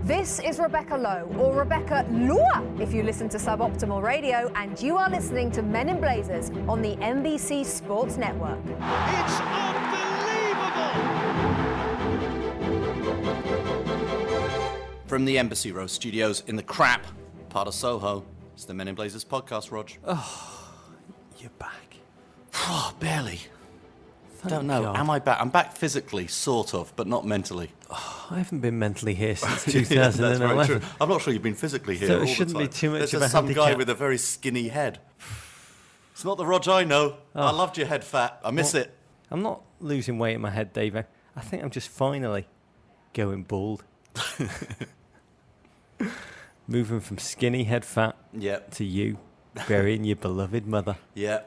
This is Rebecca Lowe, or Rebecca Lua, if you listen to Suboptimal Radio, and you are listening to Men in Blazers on the NBC Sports Network. It's unbelievable! From the Embassy Row studios in the crap part of Soho, it's the Men in Blazers podcast, Rog. Oh, you're back. Oh, barely. Thank Don't know. God. Am I back? I'm back physically, sort of, but not mentally. Oh, I haven't been mentally here since Yeah, that's very 2011. true. I'm not sure you've been physically here So it all the shouldn't be time. too much There's of just a some guy handicap. with a very skinny head. It's not the Rog I know. I loved your head fat. I miss it. I'm not losing weight in my head, Davo. I think I'm just finally going bald. Moving from skinny head fat Yeah. to you burying your beloved mother. Yeah.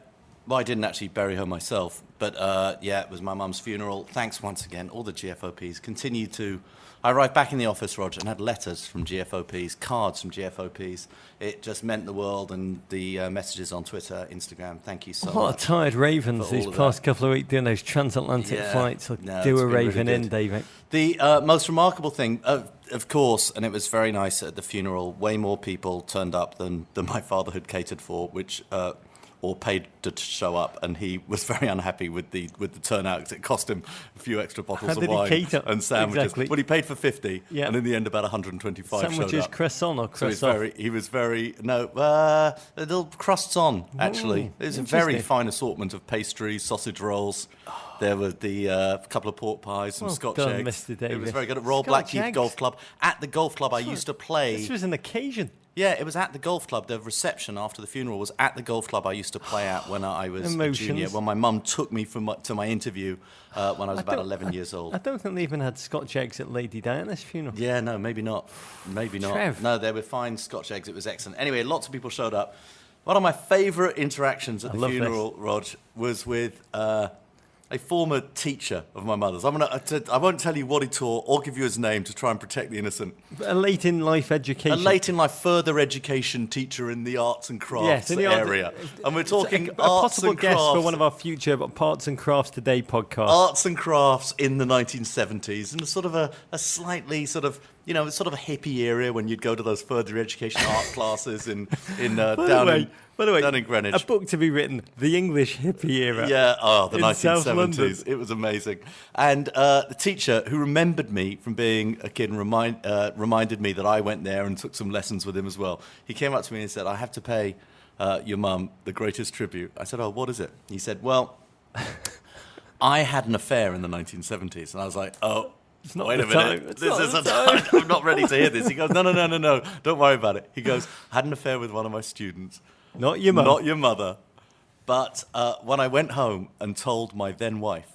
Well, I didn't actually bury her myself, but yeah, it was my mum's funeral. Thanks once again. All the GFOPs continue to... I arrived back in the office, Roger, and had letters from GFOPs, cards from GFOPs. It just meant the world, and the messages on Twitter, Instagram. Thank you so much. A lot of tired ravens for these all of past that. couple of weeks doing those transatlantic Yeah. flights. No, Do it's a been really raven in, good. David. The most remarkable thing, of course, and it was very nice at the funeral, way more people turned up than my father had catered for, which... or paid to show up, and he was very unhappy with the turnout because it cost him a few extra bottles How of did he wine cater? and sandwiches. Exactly. Well, he paid for 50, Yeah. and in the end, about 125 showed Sandwiches, up. croissant or So croissant? he was very little crusts on, actually. There's a very interesting. fine assortment of pastries, sausage rolls. There were the couple of pork pies, some Well Scotch done, eggs. Mr. It Davis. was very good at Royal Scotch Blackheath eggs? Golf Club. At the golf club, I used to play. This was an occasion. Yeah, it was at the golf club. The reception after the funeral was at the golf club I used to play at when I was a Emotions. junior. When my mum took me to my interview when I was about 11 years old. I don't think they even had Scotch eggs at Lady Diana's funeral. Yeah, no, maybe not. Maybe not. Trev. No, they were fine Scotch eggs. It was excellent. Anyway, lots of people showed up. One of my favourite interactions at I the love funeral, Rog, was with a former teacher of my mother's. I won't tell you what he taught or give you his name to try and protect the innocent. A late in life education. A late in life further education teacher in the arts and crafts Yes, in the art- area. And we're talking a arts possible and guest crafts. for one of our future Parts and Crafts Today podcasts. Arts and crafts in the 1970s, and sort of a slightly sort of, sort of a hippie area when you'd go to those further education art classes in By the way, down in Greenwich. a book to be written, The English Hippie Era. Yeah, the in South London. 1970s. It was amazing. And the teacher, who remembered me from being a kid and reminded me that I went there and took some lessons with him as well, he came up to me and said, I have to pay your mum the greatest tribute. I said, oh, what is it? He said, well, I had an affair in the 1970s. And I was like, oh, It's not wait the a minute. time. It's This not is the a time. time. I'm not ready to hear this. He goes, no, don't worry about it. He goes, I had an affair with one of my students. Not your mum. Not your mother. But when I went home and told my then wife,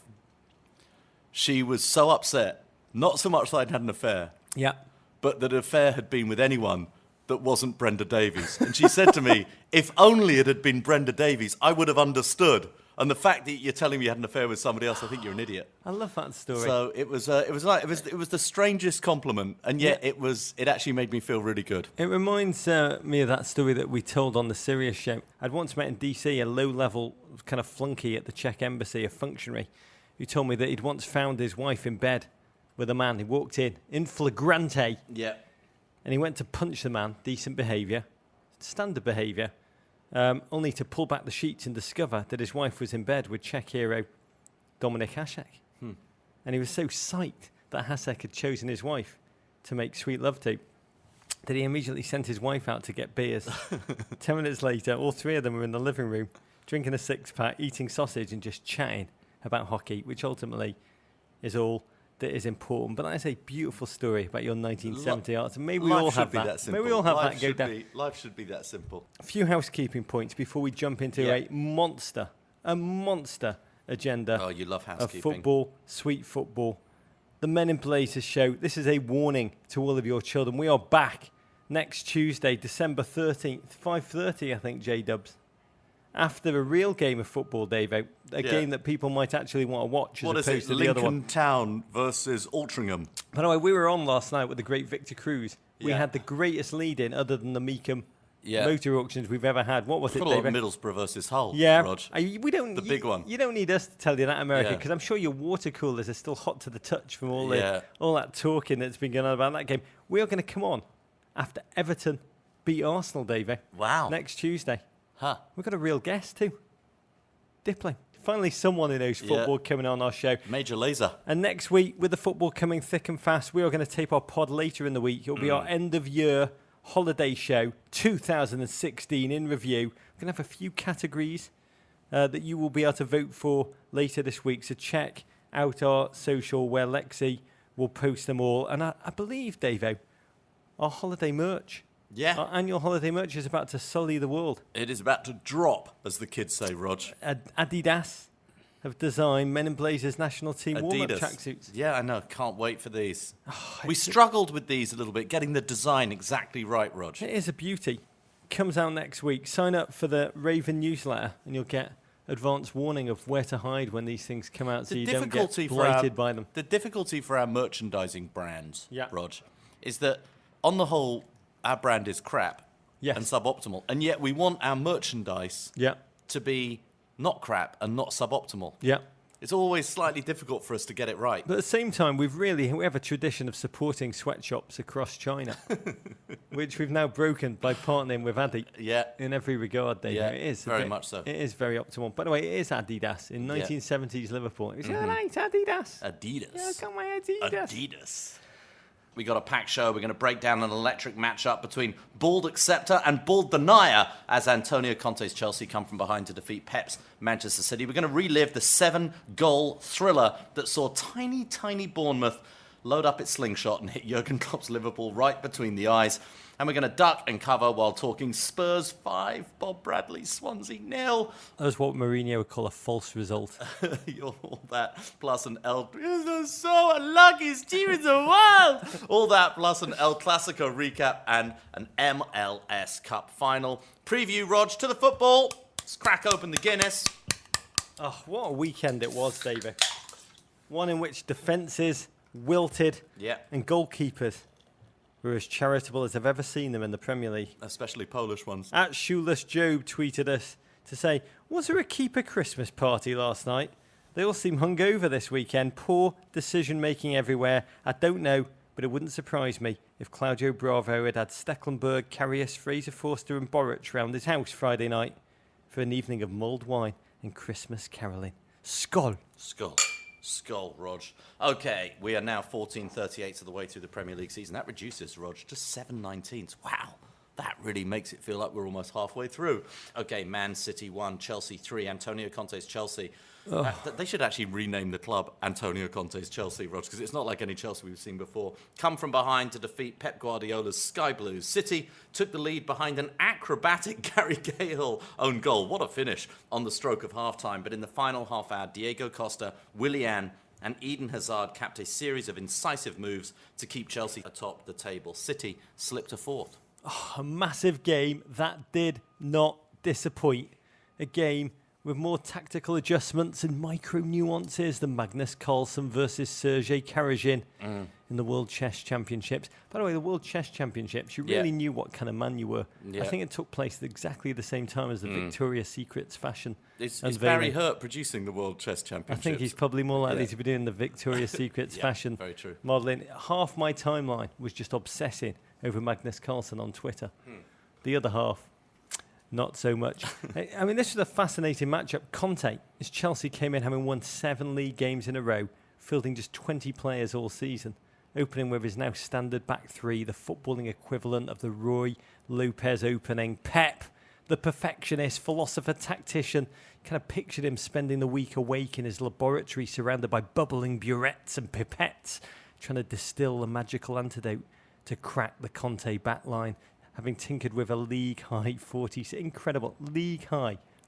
she was so upset, not so much that I'd had an affair, Yeah. but that an affair had been with anyone that wasn't Brenda Davies. And she said to me, if only it had been Brenda Davies, I would have understood. And the fact that you're telling me you had an affair with somebody else, I think you're an idiot. I love that story. So it was the strangest compliment, and yet it actually made me feel really good. It reminds me of that story that we told on the Sirius show. I'd once met in DC a low-level kind of flunky at the Czech embassy, a functionary, who told me that he'd once found his wife in bed with a man. He walked in flagrante, Yeah. and he went to punch the man, decent behaviour, standard behaviour, only to pull back the sheets and discover that his wife was in bed with Czech hero Dominik Hasek. And he was so psyched that Hasek had chosen his wife to make sweet love to that he immediately sent his wife out to get beers. 10 minutes later, all three of them were in the living room, drinking a six-pack, eating sausage and just chatting about hockey, which ultimately is all that is important. But that is a beautiful story about your 1970 arts. And maybe we all have that. Maybe we all have that go down. Life should be that simple. A few housekeeping points before we jump into a monster agenda Oh, you love of housekeeping. football, sweet football. The Men in Blazers show. This is a warning to all of your children. We are back next Tuesday, December 13th, 5:30, I think, J-Dubs. After a real game of football, Dave, a game that people might actually want to watch as What is opposed it? to the other one. Lincoln Town versus Altrincham. By the way, we were on last night with the great Victor Cruz. We Yeah. had the greatest lead-in other than the Meekham motor auctions we've ever had. What was it, David? Middlesbrough versus Hull, Yeah, Rog. we don't. The big one. You don't need us to tell you that, America, because I'm sure your water coolers are still hot to the touch from all that talking that's been going on about that game. We are going to come on after Everton beat Arsenal, Davey. Wow. Next Tuesday. Huh. We've got a real guest too. Dipling. Finally someone who knows football coming on our show. Major laser. And next week, with the football coming thick and fast, we are going to tape our pod later in the week. It'll be our end-of-year holiday show, 2016 in review. We're going to have a few categories that you will be able to vote for later this week. So check out our social where Lexi will post them all. And I believe, Davo, our holiday merch. Yeah. Our annual holiday merch is about to sully the world. It is about to drop, as the kids say, Rog. Adidas have designed Men in Blazers national team warm-up tracksuits. Yeah, I know. Can't wait for these. We struggled with these a little bit, getting the design exactly right, Rog. It is a beauty. Comes out next week. Sign up for the Raven newsletter and you'll get advance warning of where to hide when these things come out so you don't get blighted by them. The difficulty for our merchandising brands, Rog, is that on the whole, our brand is crap and suboptimal. And yet we want our merchandise to be not crap and not suboptimal. Yeah. It's always slightly difficult for us to get it right. But at the same time, we have a tradition of supporting sweatshops across China, which we've now broken by partnering with Adi. Yeah. In every regard, Dave. Yeah, it is very much so. It is very optimal. By the way, it is Adidas in 1970s Liverpool. It was right, Adidas. Adidas. Yeah, come on, Adidas. Adidas. We got a packed show. We're going to break down an electric matchup between bald acceptor and bald denier as Antonio Conte's Chelsea come from behind to defeat Pep's Manchester City. We're going to relive the 7-goal thriller that saw tiny Bournemouth load up its slingshot and hit Jurgen Klopp's Liverpool right between the eyes. And we're going to duck and cover while talking Spurs 5, Bob Bradley, Swansea 0. That's what Mourinho would call a false result. All that plus an this is so unluckyest team in the world. All that plus an El Clasico recap and an MLS Cup final. Preview, Rog, to the football. Let's crack open the Guinness. Oh, what a weekend it was, David. One in which defences wilted and goalkeepers were as charitable as I've ever seen them in the Premier League. Especially Polish ones. At Shoeless Job tweeted us to say, was there a keeper Christmas party last night? They all seem hungover this weekend. Poor decision-making everywhere. I don't know, but it wouldn't surprise me if Claudio Bravo had Stecklenburg, Karius, Fraser Forster and Boric round his house Friday night for an evening of mulled wine and Christmas carolling. Skål. Skull, Rog. Okay, we are now 14/38 of the way through the Premier League season. That reduces, Rog, to 7/19. Wow, that really makes it feel like we're almost halfway through. Okay, Man City 1, Chelsea 3, Antonio Conte's Chelsea. They should actually rename the club Antonio Conte's Chelsea, Rog, because it's not like any Chelsea we've seen before. Come from behind to defeat Pep Guardiola's Sky Blues. City took the lead behind an acrobatic Gary Cahill own goal. What a finish on the stroke of half-time. But in the final half hour, Diego Costa, Willian and Eden Hazard capped a series of incisive moves to keep Chelsea atop the table. City slipped to fourth. A massive game that did not disappoint. A game with more tactical adjustments and micro nuances than Magnus Carlsen versus Sergei Karajin in the World Chess Championships. By the way, the World Chess Championships, you really knew what kind of man you were. I think it took place at exactly the same time as the Victoria's Secrets fashion. Is Barry Hurt producing the World Chess Championships? I think he's probably more likely to be doing the Victoria's Secrets fashion modelling. Half my timeline was just obsessing over Magnus Carlsen on Twitter. The other half, not so much. I mean, this was a fascinating matchup. Conte, as Chelsea came in having won 7 league games in a row, fielding just 20 players all season, opening with his now standard back three, the footballing equivalent of the Roy Lopez opening. Pep, the perfectionist, philosopher, tactician, kind of pictured him spending the week awake in his laboratory surrounded by bubbling burettes and pipettes, trying to distill the magical antidote to crack the Conte backline, having tinkered with a league-high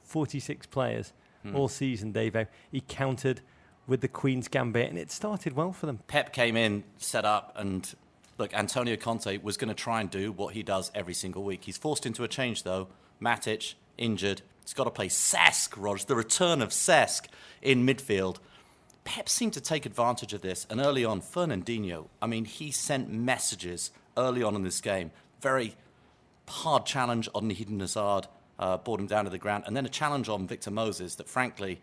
46 players all season, Davo. He countered with the Queen's Gambit, and it started well for them. Pep came in, set up, and look, Antonio Conte was going to try and do what he does every single week. He's forced into a change, though. Matic, injured. He's got to play Cesc, Rog, the return of Cesc in midfield. Pep seemed to take advantage of this, and early on, Fernandinho, I mean, he sent messages early on in this game, very hard challenge on Eden Hazard, brought him down to the ground, and then a challenge on Victor Moses that, frankly,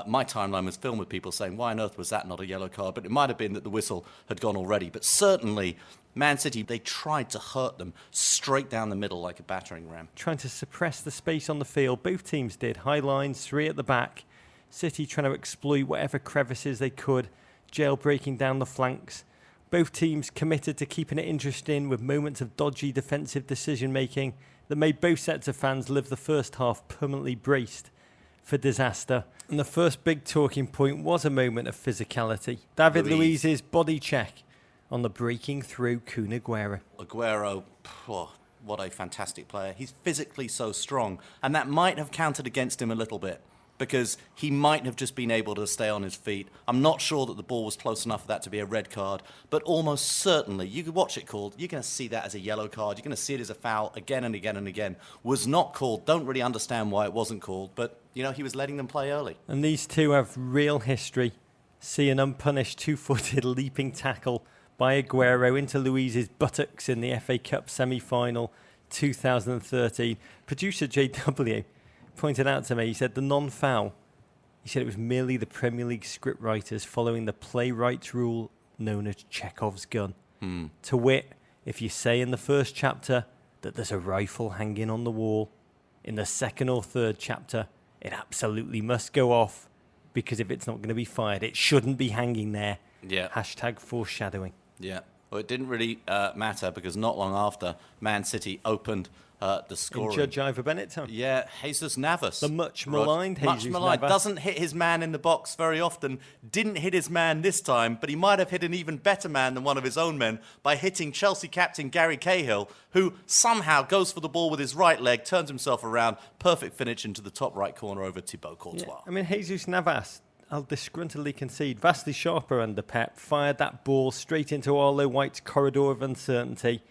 my timeline was filled with people saying, why on earth was that not a yellow card? But it might have been that the whistle had gone already. But certainly, Man City, they tried to hurt them straight down the middle like a battering ram. Trying to suppress the space on the field. Both teams did. High lines, 3 at the back. City trying to exploit whatever crevices they could, jailbreaking down the flanks. Both teams committed to keeping it interesting with moments of dodgy defensive decision-making that made both sets of fans live the first half permanently braced for disaster. And the first big talking point was a moment of physicality. David Luiz's body check on the breaking through Kun Aguero. Aguero, what a fantastic player. He's physically so strong, and that might have counted against him a little bit, because he might have just been able to stay on his feet. I'm not sure that the ball was close enough for that to be a red card, but almost certainly, you could watch it called, you're going to see that as a yellow card, you're going to see it as a foul again and again and again. Was not called, don't really understand why it wasn't called, but, he was letting them play early. And these two have real history. See an unpunished 2-footed leaping tackle by Aguero into Luiz's buttocks in the FA Cup semi-final 2013. Producer JW pointed out to me, he said the non-foul, he said it was merely the Premier League scriptwriters following the playwright's rule known as Chekhov's gun. To wit, if you say in the first chapter that there's a rifle hanging on the wall, in the second or third chapter, it absolutely must go off, because if it's not going to be fired, it shouldn't be hanging there. Yeah. Hashtag foreshadowing. Yeah. Well, it didn't really matter, because not long after, Man City opened the scoring. In Judge Ivor Bennett time. Yeah, Jesus Navas. The much maligned Much Jesus maligned. Navas. Doesn't hit his man in the box very often. Didn't hit his man this time, but he might have hit an even better man than one of his own men by hitting Chelsea captain Gary Cahill, who somehow goes for the ball with his right leg, turns himself around, perfect finish into the top right corner over Thibaut Courtois. Yeah. I mean, Jesus Navas, I'll disgruntledly concede, vastly sharper under Pep, fired that ball straight into Arlo White's corridor of uncertainty.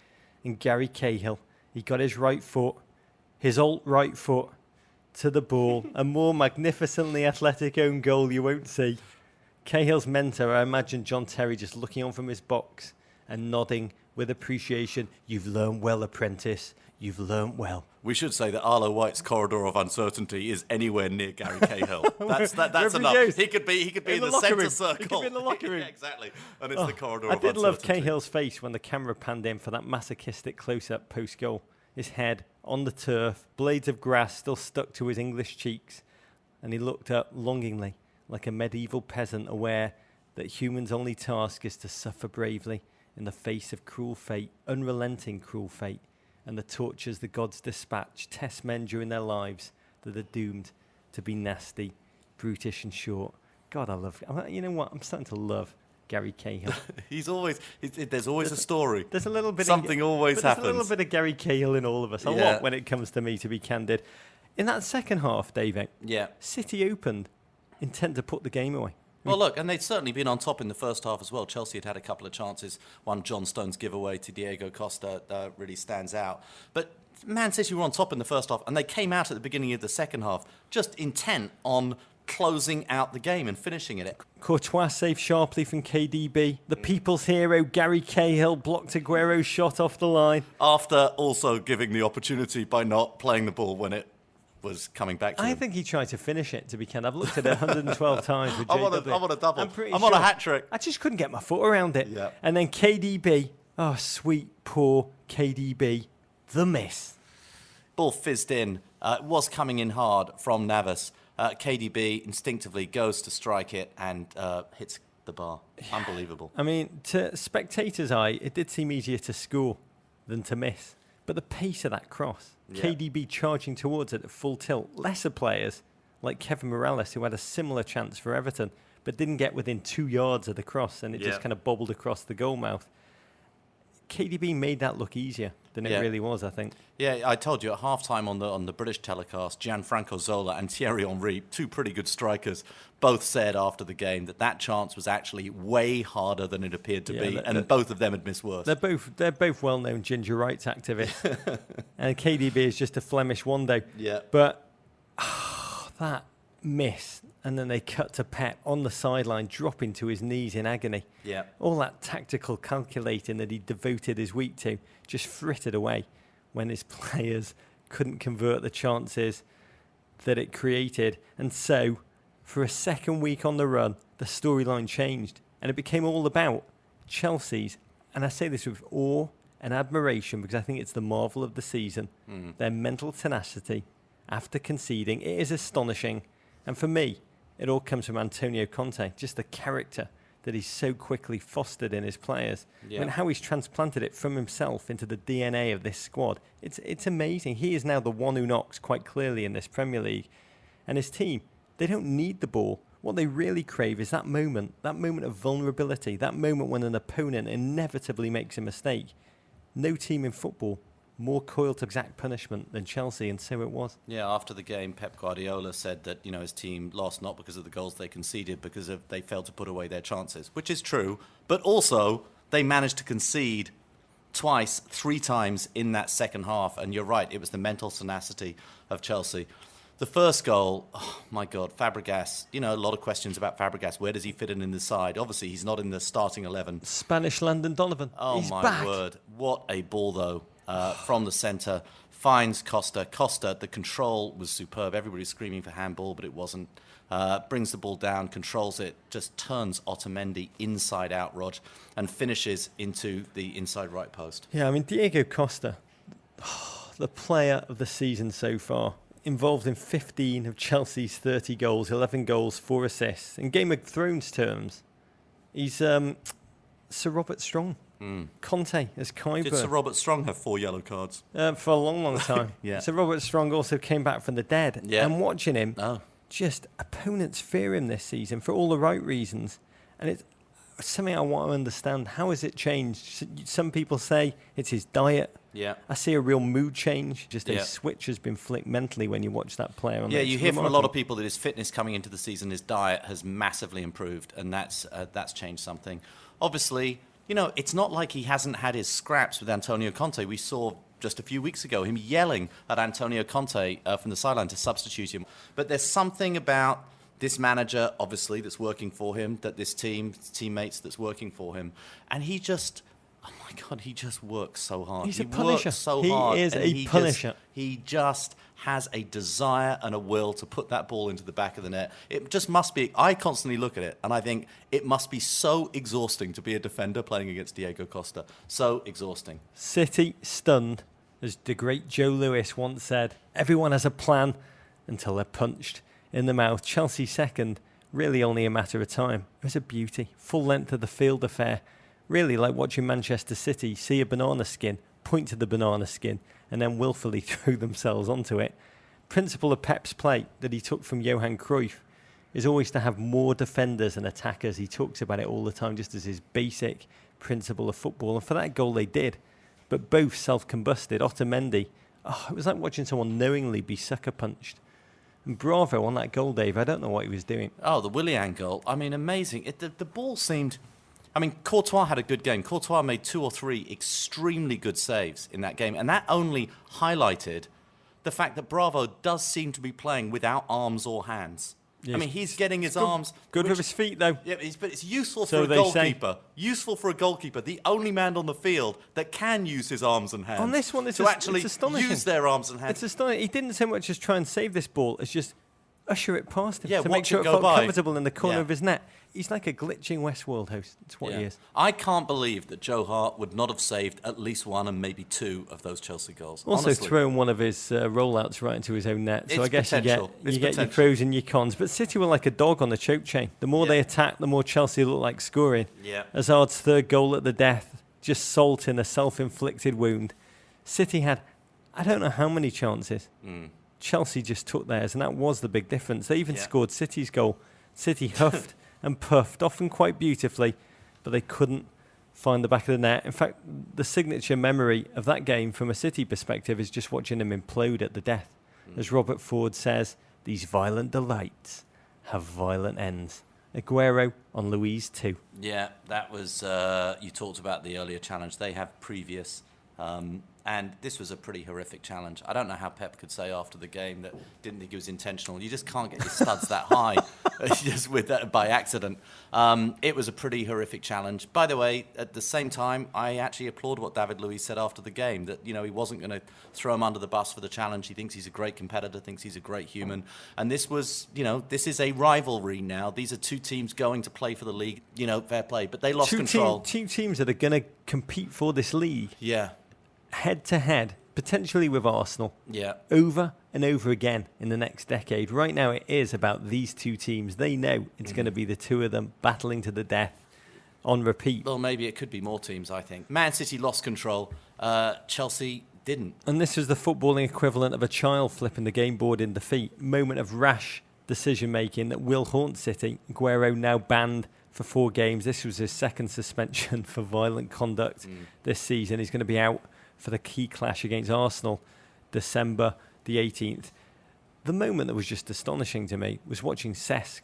And Gary Cahill, he got his right foot, his alt-right foot, to the ball. A more magnificently athletic own goal you won't see. Cahill's mentor, I imagine John Terry just looking on from his box and nodding with appreciation. You've learned well, apprentice. You've learned well. We should say that Arlo White's corridor of uncertainty is anywhere near Gary Cahill. That's enough. He could be in the centre circle. He could be in the locker room. Yeah, exactly. And it's the corridor of I uncertainty. did love Cahill's face when the camera panned in for that masochistic close-up post-goal. His head on the turf, blades of grass still stuck to his English cheeks, and he looked up longingly like a medieval peasant aware that humans' only task is to suffer bravely in the face of cruel fate, unrelenting cruel fate, and the tortures the gods dispatch test men during their lives that are doomed to be nasty, brutish and short. God, I love... You know what? I'm starting to love Gary Cahill. There's always a story. There's a little bit Something always happens. There's a little bit of Gary Cahill in all of us. A lot when it comes to me, to be candid. In that second half, David, City opened intent to put the game away. Well, look, and they'd certainly been on top in the first half as well. Chelsea had a couple of chances. One, John Stones' giveaway to Diego Costa really stands out. But Man City were on top in the first half, and they came out at the beginning of the second half just intent on closing out the game and finishing it. Courtois saved sharply from KDB. The people's hero, Gary Cahill, blocked Aguero's shot off the line. After also giving the opportunity by not playing the ball when it was coming back to him. I think he tried to finish it, to be candid. I've looked at it 112 times with JW. I'm on a double. I'm on a hat-trick. I just couldn't get my foot around it. Yeah. And then KDB, oh, sweet, poor KDB, the miss. Ball fizzed in. It was coming in hard from Navas. KDB instinctively goes to strike it and hits the bar. Unbelievable. I mean, to spectators' eye, it did seem easier to score than to miss. But the pace of that cross, KDB charging towards it at full tilt, lesser players like Kevin Morales, who had a similar chance for Everton, but didn't get within 2 yards of the cross, and it just kind of bobbled across the goal mouth. KDB made that look easier than it really was, I think. Yeah, I told you at halftime on the British telecast, Gianfranco Zola and Thierry Henry, two pretty good strikers, both said after the game that chance was actually way harder than it appeared to be, and both of them had missed worse. They're both well-known ginger rights activists, and KDB is just a Flemish wando. Yeah, but that miss, and then they cut to Pep on the sideline, dropping to his knees in agony. All that tactical calculating that he devoted his week to just frittered away when his players couldn't convert the chances that it created. And so, for a second week on the run, the storyline changed. And it became all about Chelsea's, and I say this with awe and admiration because I think it's the marvel of the season, their mental tenacity after conceding. It is astonishing. And for me, it all comes from Antonio Conte, just the character that he's so quickly fostered in his players. Yeah. And how he's transplanted it from himself into the DNA of this squad. It's amazing. He is now the one who knocks quite clearly in this Premier League. And his team, they don't need the ball. What they really crave is that moment of vulnerability, that moment when an opponent inevitably makes a mistake. No team in football more coiled to exact punishment than Chelsea, and so it was. Yeah, after the game, Pep Guardiola said that his team lost not because of the goals they conceded, because they failed to put away their chances, which is true. But also, they managed to concede twice, 3 times in that second half. And you're right, it was the mental tenacity of Chelsea. The first goal, oh my God, Fabregas. A lot of questions about Fabregas. Where does he fit in the side? Obviously, he's not in the starting 11. Spanish Landon Donovan. Oh, he's my back. word. What a ball, though, from the centre. Finds Costa. Costa, the control was superb. Everybody's screaming for handball, but it wasn't. Brings the ball down, controls it, just turns Otamendi inside out, Rog, and finishes into the inside right post. Yeah, I mean, Diego Costa, the player of the season so far, involved in 15 of Chelsea's 30 goals, 11 goals, 4 assists. In Game of Thrones terms, he's Sir Robert Strong. Conte as Kyber. Did Sir Robert Strong have 4 yellow cards? For a long, long time. Yeah. Sir Robert Strong also came back from the dead. Yeah. And watching him, Oh. just opponents fear him this season for all the right reasons. And it's something I want to understand. How has it changed? Some people say it's his diet. Yeah. I see a real mood change. Just Yeah. a switch has been flicked mentally when you watch that player. Yeah, you hear from a lot of people that his fitness coming into the season, his diet has massively improved, and that's changed something. Obviously, it's not like he hasn't had his scraps with Antonio Conte. We saw just a few weeks ago him yelling at Antonio Conte from the sideline to substitute him. But there's something about this manager, obviously, that's working for him, that this teammates that's working for him, and he just... Oh my God, he just works so hard. He's a He punisher. works so He hard. is and a punisher. He just has a desire and a will to put that ball into the back of the net. It just must be, I constantly look at it and I think it must be so exhausting to be a defender playing against Diego Costa. So exhausting. City stunned, as the great Joe Lewis once said. Everyone has a plan until they're punched in the mouth. Chelsea second, really only a matter of time. It was a beauty. Full length of the field affair. Really like watching Manchester City see a banana skin, point to the banana skin, and then willfully throw themselves onto it. Principle of Pep's play that he took from Johan Cruyff is always to have more defenders and attackers. He talks about it all the time just as his basic principle of football. And for that goal they did. But both self-combusted. Otamendi, it was like watching someone knowingly be sucker punched. And bravo on that goal, Dave. I don't know what he was doing. Oh, the Willian goal. I mean, amazing. The ball seemed... I mean, Courtois had a good game. Courtois made 2 or 3 extremely good saves in that game. And that only highlighted the fact that Bravo does seem to be playing without arms or hands. Yes. I mean, he's getting his arms... Good with his feet, though. Yeah, but it's useful So for a they goalkeeper. Useful for a goalkeeper. The only man on the field that can use his arms and hands. On this one, it's actually astonishing. use their arms and hands. It's astonishing. He didn't so much as try and save this ball as just usher it past him Yeah, to make watch sure it it go felt by. comfortable in the corner Yeah. of his net. He's like a glitching Westworld host. That's what he is. I can't believe that Joe Hart would not have saved at least 1 and maybe 2 of those Chelsea goals. Also Honestly. thrown one of his rollouts right into his own net. So It's I guess you potential. get It's your potential. pros and your cons. But City were like a dog on the choke chain. The more they attacked, the more Chelsea looked like scoring. Yeah. Hazard's third goal at the death, just salt in a self-inflicted wound. City had, I don't know how many chances. Chelsea just took theirs, and that was the big difference. They even scored City's goal. City huffed and puffed, often quite beautifully, but they couldn't find the back of the net. In fact, the signature memory of that game from a City perspective is just watching them implode at the death. As Robert Ford says, these violent delights have violent ends. Aguero on Louise 2. Yeah, that was... you talked about the earlier challenge. They have previous... And this was a pretty horrific challenge. I don't know how Pep could say after the game that didn't think it was intentional. You just can't get your studs that high just with that by accident. It was a pretty horrific challenge. By the way, at the same time, I actually applaud what David Luiz said after the game, that he wasn't going to throw him under the bus for the challenge. He thinks he's a great competitor, thinks he's a great human. And this was, this is a rivalry now. These are two teams going to play for the league, fair play. But they lost control. Two teams that are going to compete for this league. Yeah. Head to head, potentially with Arsenal. Yeah. Over and over again in the next decade. Right now it is about these two teams. They know it's going to be the two of them battling to the death on repeat. Well, maybe it could be more teams, I think. Man City lost control. Chelsea didn't. And this was the footballing equivalent of a child flipping the game board in defeat. Moment of rash decision-making that will haunt City. Aguero now banned for 4 games. This was his second suspension for violent conduct this season. He's going to be out for the key clash against Arsenal, December the 18th. The moment that was just astonishing to me was watching Cesc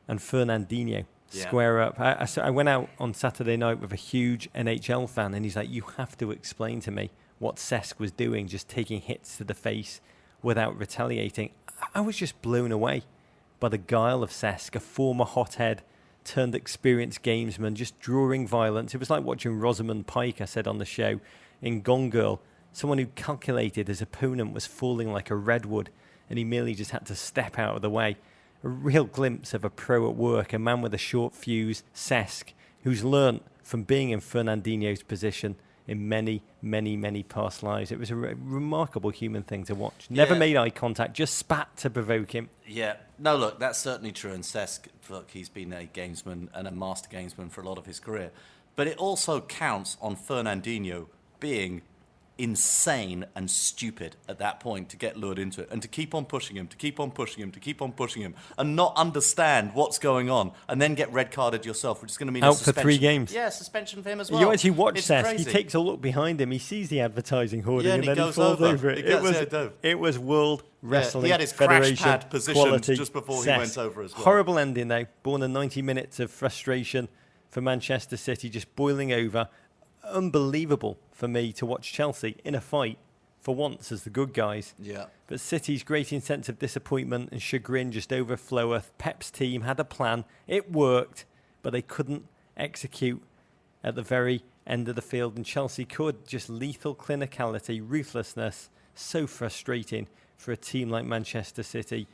and Fernandinho square up. I went out on Saturday night with a huge NHL fan, and he's like, you have to explain to me what Cesc was doing, just taking hits to the face without retaliating. I was just blown away by the guile of Cesc, a former hothead turned experienced gamesman, just drawing violence. It was like watching Rosamund Pike, I said on the show, in Gone Girl, someone who calculated his opponent was falling like a redwood and he merely just had to step out of the way. A real glimpse of a pro at work, a man with a short fuse, Cesc, who's learnt from being in Fernandinho's position in many, many, many past lives. It was a remarkable human thing to watch. Never made eye contact, just spat to provoke him. Yeah. No, look, that's certainly true. And Cesc, look, he's been a gamesman and a master gamesman for a lot of his career. But it also counts on Fernandinho being insane and stupid at that point to get lured into it and to keep on pushing him, and not understand what's going on and then get red carded yourself, which is going to mean out a suspension. for 3 games. Yeah, suspension for him as well. You actually watch It's Cesc. crazy. He takes a look behind him. He sees the advertising hoarding and then he goes falls over it. It Was World Wrestling he had his Federation crash pad positioned quality just before Cesc. he went over as well. Horrible ending though. Born in 90 minutes of frustration for Manchester City, just boiling over. Unbelievable for me to watch Chelsea in a fight for once as the good guys. Yeah. But City's grating sense of disappointment and chagrin just overfloweth. Pep's team had a plan. It worked, but they couldn't execute at the very end of the field. And Chelsea could. Just lethal clinicality, ruthlessness. So frustrating for a team like Manchester City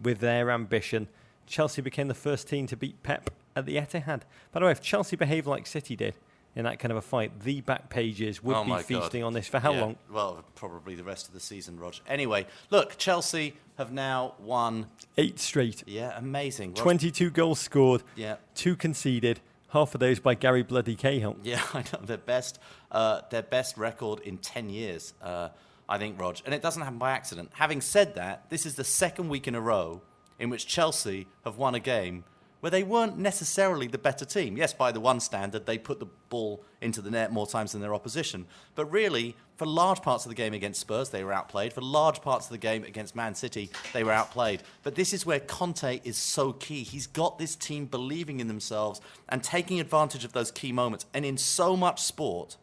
with their ambition. Chelsea became the first team to beat Pep at the Etihad. By the way, if Chelsea behaved like City did in that kind of a fight, the back pages would be feasting on this for how long? Well, probably the rest of the season, Rog. Anyway, look, Chelsea have now won 8 straight. Yeah, amazing. 22 goals scored. Yeah. 2 conceded. Half of those by Gary Bloody Cahill. Yeah, I know. Their best record in 10 years, I think, Rog. And it doesn't happen by accident. Having said that, this is the second week in a row in which Chelsea have won a game where they weren't necessarily the better team. Yes, by the one standard, they put the ball into the net more times than their opposition. But really, for large parts of the game against Spurs, they were outplayed. For large parts of the game against Man City, they were outplayed. But this is where Conte is so key. He's got this team believing in themselves and taking advantage of those key moments. And in so much sport,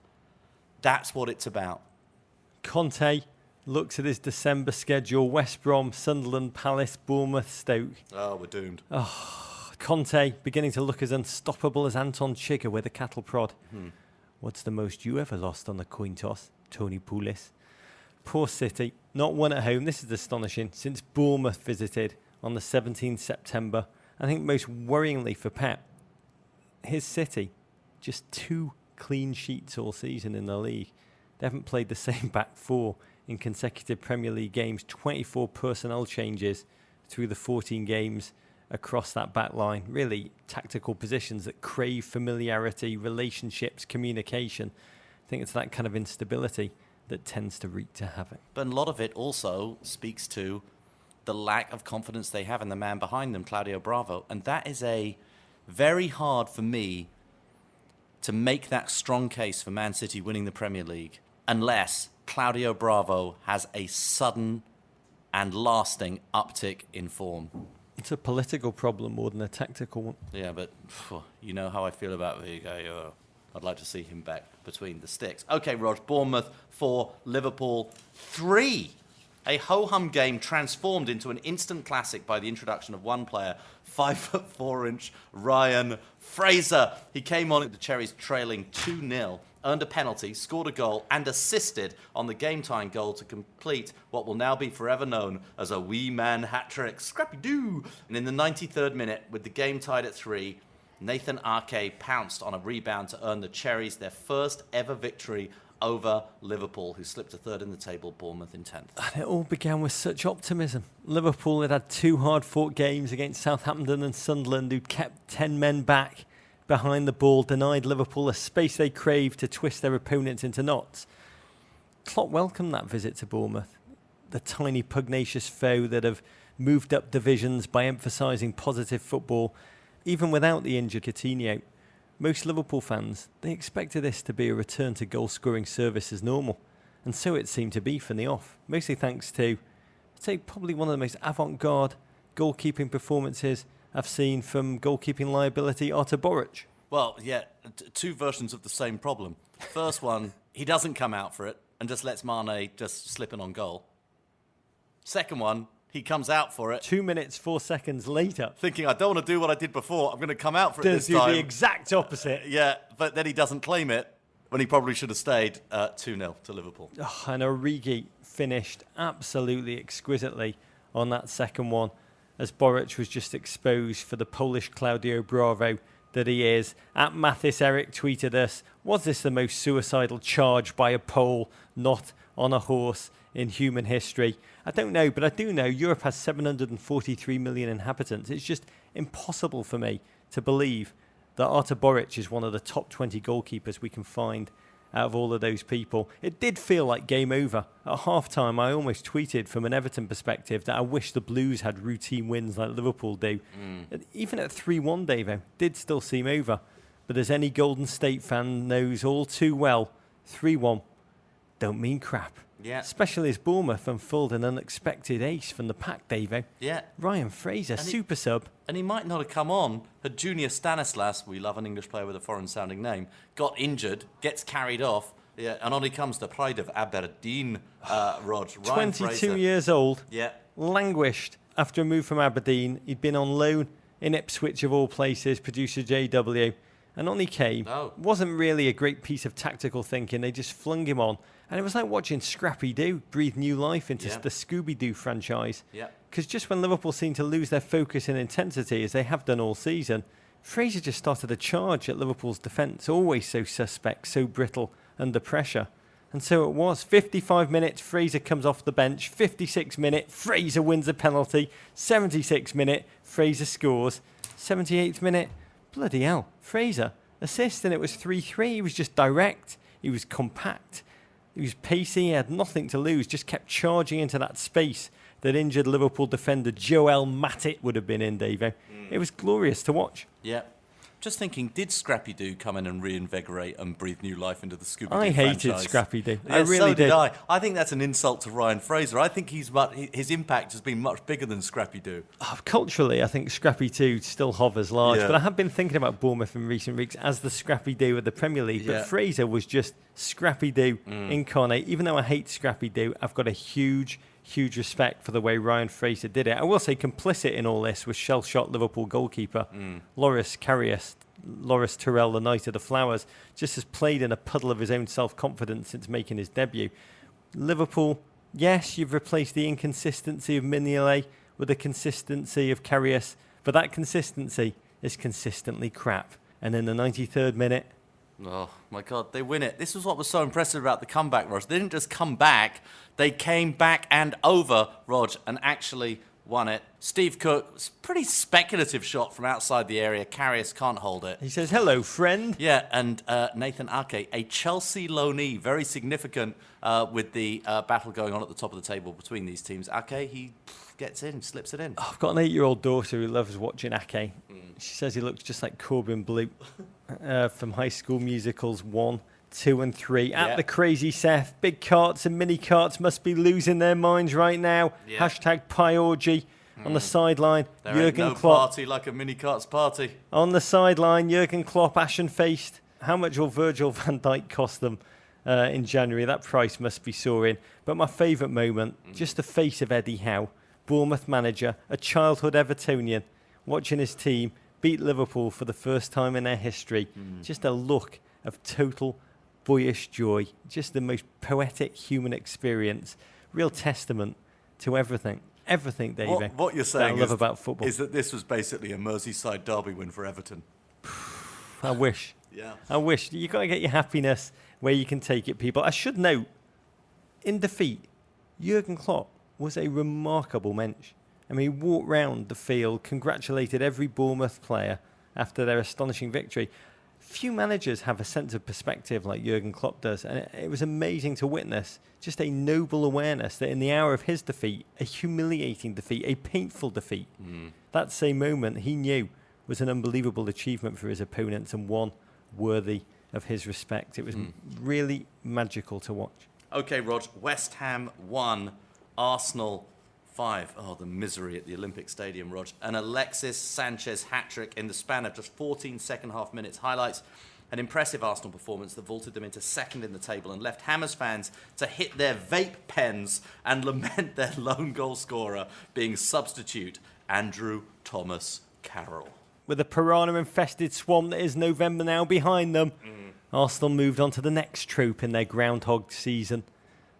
that's what it's about. Conte looks at his December schedule. West Brom, Sunderland, Palace, Bournemouth, Stoke. Oh, we're doomed. Conte beginning to look as unstoppable as Anton Chigger with a cattle prod. What's the most you ever lost on the coin toss? Tony Pulis. Poor City, not one at home. This is astonishing. Since Bournemouth visited on the 17th September. I think most worryingly for Pep, his City, just 2 clean sheets all season in the league. They haven't played the same back 4 in consecutive Premier League games. 24 personnel changes through the 14 games across that back line. Really tactical positions that crave familiarity, relationships, communication. I think it's that kind of instability that tends to wreak to havoc. But a lot of it also speaks to the lack of confidence they have in the man behind them, Claudio Bravo. And that is a very hard for me to make that strong case for Man City winning the Premier League unless Claudio Bravo has a sudden and lasting uptick in form. It's a political problem more than a tactical one. Yeah, but you know how I feel about Vigayo. I'd like to see him back between the sticks. Okay, Rog, Bournemouth 4, Liverpool 3. A ho-hum game transformed into an instant classic by the introduction of one player, 5'4" Ryan Fraser. He came on at the Cherries trailing 2-0, earned a penalty, scored a goal, and assisted on the game-tying goal to complete what will now be forever known as a wee man hat-trick. Scrappy-doo! And in the 93rd minute, with the game tied at 3, Nathan Ake pounced on a rebound to earn the Cherries their first ever victory over Liverpool, who slipped to third in the table, Bournemouth in 10th. And it all began with such optimism. Liverpool had 2 hard-fought games against Southampton and Sunderland, who'd kept 10 men back behind the ball, denied Liverpool a space they craved to twist their opponents into knots. Klopp welcomed that visit to Bournemouth, the tiny pugnacious foe that have moved up divisions by emphasising positive football, even without the injured Coutinho. Most Liverpool fans, they expected this to be a return to goal-scoring service as normal, and so it seemed to be from the off, mostly thanks to, I'd say, probably one of the most avant-garde goalkeeping performances I've seen from goalkeeping liability Artur Boruc. Well, yeah, 2 versions of the same problem. First one, he doesn't come out for it and just lets Mane just slip in on goal. Second one, he comes out for it. 2 minutes, 4 seconds later. Thinking, I don't want to do what I did before. I'm going to come out for it this Does time. do the exact opposite. Yeah, but then he doesn't claim it when he probably should have stayed 2-0 to Liverpool. Oh, and Origi finished absolutely exquisitely on that second one, as Boruc was just exposed for the Polish Claudio Bravo that he is. At Mathis Eric tweeted us, was this the most suicidal charge by a Pole not on a horse in human history? I don't know, but I do know Europe has 743 million inhabitants. It's just impossible for me to believe that Artur Boruc is one of the top 20 goalkeepers we can find out of all of those people. It did feel like game over. At half-time, I almost tweeted from an Everton perspective that I wish the Blues had routine wins like Liverpool do. Even at 3-1, Davo, did still seem over. But as any Golden State fan knows all too well, 3-1 don't mean crap. Yeah. Especially as Bournemouth unfold an unexpected ace from the pack, Davo. Yeah. Ryan Fraser, super sub. And he might not have come on had Junior Stanislas, we love an English player with a foreign-sounding name, got injured, gets carried off, yeah, and on he comes the pride of Aberdeen, Rog. 22 years old. Yeah. Languished after a move from Aberdeen. He'd been on loan in Ipswich, of all places, producer JW, and on he came. Oh. Wasn't really a great piece of tactical thinking. They just flung him on. And it was like watching Scrappy-Doo breathe new life into the Scooby-Doo franchise. Yeah. Because just when Liverpool seemed to lose their focus and intensity, as they have done all season, Fraser just started a charge at Liverpool's defence, always so suspect, so brittle, under pressure. And so it was. 55 minutes, Fraser comes off the bench. 56 minute, Fraser wins a penalty. 76 minute, Fraser scores. 78th minute, bloody hell, Fraser assist, and it was 3-3. He was just direct. He was compact. He was pacey. He had nothing to lose. Just kept charging into that space that injured Liverpool defender Joel Matip would have been in, Davo. It was glorious to watch. Yeah. Just thinking, did Scrappy-Doo come in and reinvigorate and breathe new life into the Scooby-Doo I hated franchise? Scrappy-Doo. Yeah, I really so did. I think that's an insult to Ryan Fraser. I think his impact has been much bigger than Scrappy-Doo. Culturally, I think Scrappy-Doo still hovers large. Yeah. But I have been thinking about Bournemouth in recent weeks as the Scrappy-Doo of the Premier League. Yeah. But Fraser was just Scrappy-Doo incarnate. Even though I hate Scrappy-Doo, I've got a huge respect for the way Ryan Fraser did it. I will say complicit in all this was shell-shot Liverpool goalkeeper Loris Terrell, the Knight of the Flowers, just has played in a puddle of his own self-confidence since making his debut. Liverpool, yes, you've replaced the inconsistency of Mignolet with the consistency of Karius, but that consistency is consistently crap. And in the 93rd minute... Oh, my God, they win it. This was what was so impressive about the comeback, Rog. They didn't just come back, they came back and over, Rog, and actually won it. Steve Cook, pretty speculative shot from outside the area. Karius can't hold it. He says, hello, friend. Yeah, and Nathan Ake, a Chelsea loanee, very significant with the battle going on at the top of the table between these teams. Ake, he gets in, slips it in. I've got an 8-year-old daughter who loves watching Ake. She says he looks just like Corbin Blue from High School Musicals 1, 2 and 3. At the Crazy Seth, big carts and mini carts must be losing their minds right now. Yeah. Hashtag pie orgy on the sideline. There ain't no Klopp party like a mini carts party. on the sideline. Jurgen Klopp, ashen-faced, How much will Virgil van Dijk cost them in January? That price must be soaring. But my favourite moment, just the face of Eddie Howe, Bournemouth manager, a childhood Evertonian, watching his team beat Liverpool for the first time in their history. Just a look of total boyish joy. Just the most poetic human experience. Real testament to everything. Everything, David. What you're saying I love about football is that this was basically a Merseyside derby win for Everton. I wish. Yeah. I wish. You've got to get your happiness where you can take it, people. I should note, in defeat, Jurgen Klopp was a remarkable mensch. I mean, he walked round the field, congratulated every Bournemouth player after their astonishing victory. Few managers have a sense of perspective like Jurgen Klopp does, and it was amazing to witness just a noble awareness that in the hour of his defeat, a humiliating defeat, a painful defeat, that same moment he knew was an unbelievable achievement for his opponents and one worthy of his respect. It was really magical to watch. Okay, Rog, West Ham 1, Arsenal 5. Oh, the misery at the Olympic Stadium, Rog. An Alexis Sanchez hat-trick in the span of just 14 second-half minutes highlights an impressive Arsenal performance that vaulted them into second in the table and left Hammers fans to hit their vape pens and lament their lone goal scorer being substitute Andrew Thomas Carroll. With a piranha-infested swamp that is November now behind them, Arsenal moved on to the next trope in their groundhog season,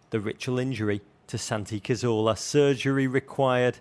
the ritual injury to Santi Cazorla. Surgery required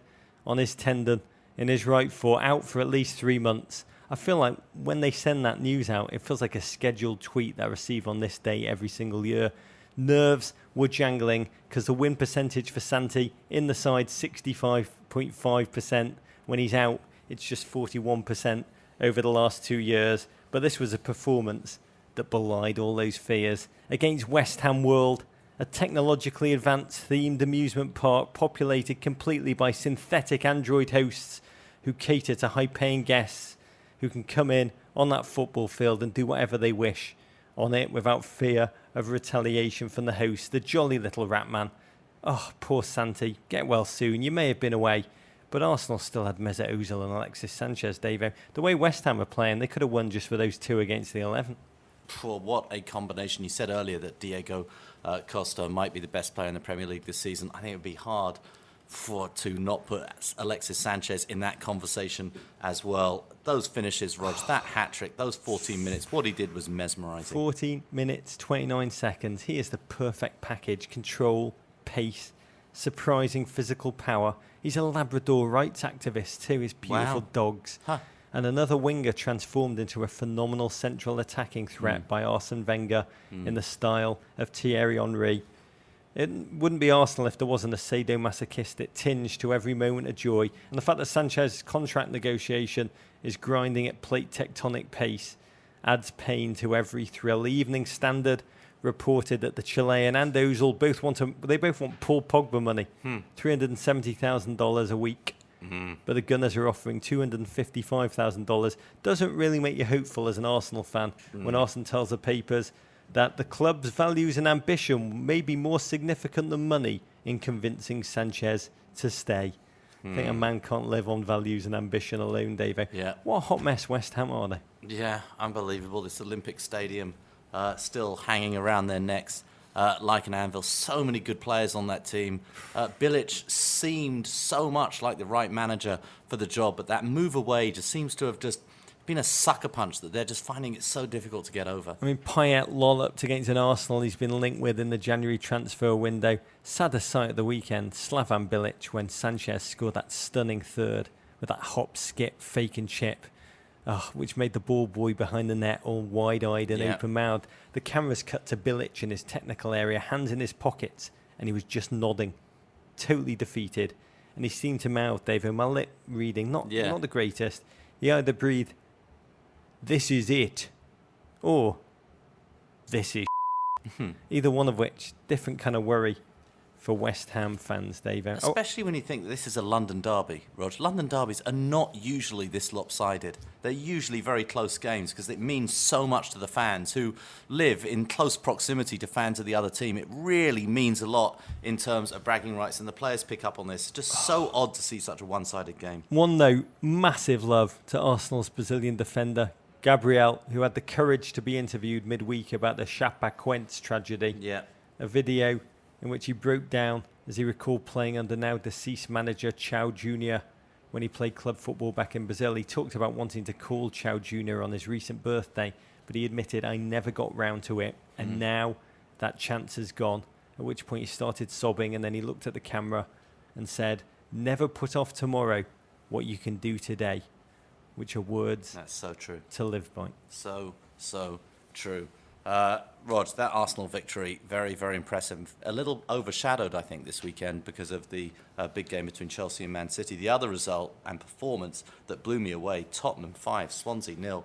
on his tendon in his right foot, out for at least 3 months. I feel like when they send that news out, it feels like a scheduled tweet that I receive on this day every single year. Nerves were jangling because the win percentage for Santi in the side, 65.5%. When he's out, it's just 41% over the last 2 years. But this was a performance that belied all those fears. Against West Ham World, a technologically advanced themed amusement park populated completely by synthetic android hosts who cater to high-paying guests who can come in on that football field and do whatever they wish on it without fear of retaliation from the host. The jolly little rat man. Oh, poor Santi. Get well soon. You may have been away. But Arsenal still had Mesut Ozil and Alexis Sanchez, Davo. The way West Ham were playing, they could have won just for those two against the 11. Well, what a combination. You said earlier that Diego Costa might be the best player in the Premier League this season. I think it would be hard to not put Alexis Sanchez in that conversation as well. Those finishes, Rog, that hat-trick, those 14 minutes, what he did was mesmerising. 14 minutes, 29 seconds. He is the perfect package. Control, pace, surprising physical power. He's a Labrador rights activist too, his beautiful dogs. And another winger transformed into a phenomenal central attacking threat by Arsene Wenger in the style of Thierry Henry. It wouldn't be Arsenal if there wasn't a sadomasochistic tinge to every moment of joy. And the fact that Sanchez's contract negotiation is grinding at plate tectonic pace adds pain to every thrill. The Evening Standard reported that the Chilean and Ozil both want Paul Pogba money, $370,000 a week. But the Gunners are offering $255,000. Doesn't really make you hopeful as an Arsenal fan when Arsenal tells the papers that the club's values and ambition may be more significant than money in convincing Sanchez to stay. I think a man can't live on values and ambition alone, Davo. Yeah. What a hot mess West Ham are they? Yeah, unbelievable. This Olympic Stadium still hanging around their necks like an anvil. So many good players on that team. Bilic seemed so much like the right manager for the job, but that move away just seems to have just been a sucker punch that they're just finding it so difficult to get over. I mean, Payet lolloped against an Arsenal he's been linked with in the January transfer window. Saddest sight of the weekend, Slavan Bilic, when Sanchez scored that stunning third with that hop, skip, fake and chip, which made the ball boy behind the net all wide-eyed and open-mouthed. The cameras cut to Bilic in his technical area, hands in his pockets, and he was just nodding, totally defeated. And he seemed to mouth, Dave, my lip reading, not the greatest. He either breathed, "This is it," or "This is either one of which, different kind of worry for West Ham fans, Dave. Especially when you think that this is a London derby, Rog. London derbies are not usually this lopsided. They're usually very close games because it means so much to the fans who live in close proximity to fans of the other team. It really means a lot in terms of bragging rights, and the players pick up on this. It's just so odd to see such a one-sided game. One note, massive love to Arsenal's Brazilian defender, Gabriel, who had the courage to be interviewed midweek about the Chapecoense tragedy. Yeah. A video in which he broke down as he recalled playing under now deceased manager Chow Jr. when he played club football back in Brazil. He talked about wanting to call Chow Jr. on his recent birthday, but he admitted, I never got round to it, and now that chance has gone, at which point he started sobbing, and then he looked at the camera and said, never put off tomorrow what you can do today, which are words That's so true. to live by. So true. Rog, that Arsenal victory, very, very impressive. A little overshadowed, I think, this weekend because of the big game between Chelsea and Man City. The other result and performance that blew me away, Tottenham 5, Swansea 0.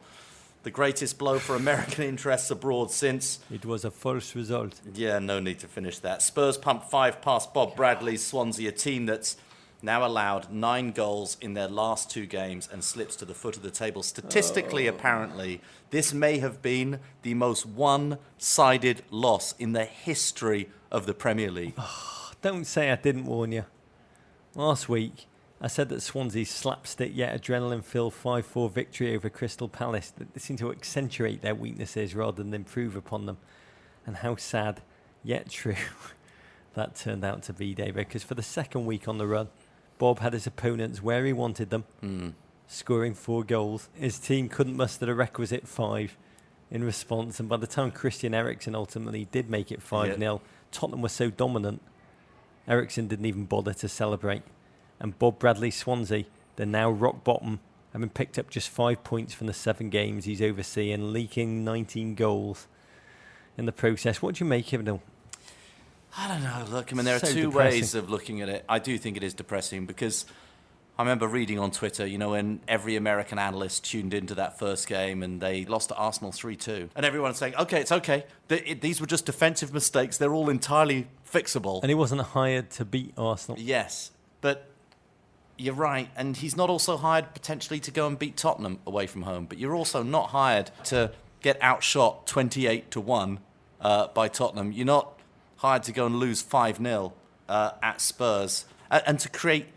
The greatest blow for American interests abroad since... It was a false result. Yeah, no need to finish that. Spurs pumped 5 past Bob Bradley's Swansea, a team that's now allowed 9 goals in their last 2 games and slips to the foot of the table. Statistically, apparently, this may have been the most one-sided loss in the history of the Premier League. Don't say I didn't warn you. Last week, I said that Swansea's slapstick yet adrenaline-filled 5-4 victory over Crystal Palace that they seem to accentuate their weaknesses rather than improve upon them. And how sad, yet true, that turned out to be, David, because for the second week on the run, Bob had his opponents where he wanted them, scoring 4 goals. His team couldn't muster the requisite 5 in response, and by the time Christian Eriksen ultimately did make it 5-0, Tottenham was so dominant, Eriksen didn't even bother to celebrate. And Bob Bradley's Swansea, they're now rock bottom, having picked up just 5 points from the 7 games he's overseeing, leaking 19 goals in the process. What do you make of it all? I don't know. Look, I mean, there are So two depressing. ways of looking at it. I do think it is depressing because I remember reading on Twitter, you know, when every American analyst tuned into that first game and they lost to Arsenal 3-2. And everyone's saying, okay, it's okay. These were just defensive mistakes. They're all entirely fixable. And he wasn't hired to beat Arsenal. Yes, but you're right. And he's not also hired potentially to go and beat Tottenham away from home. But you're also not hired to get outshot 28-1 by Tottenham. You're not hired to go and lose 5-0 at Spurs and to create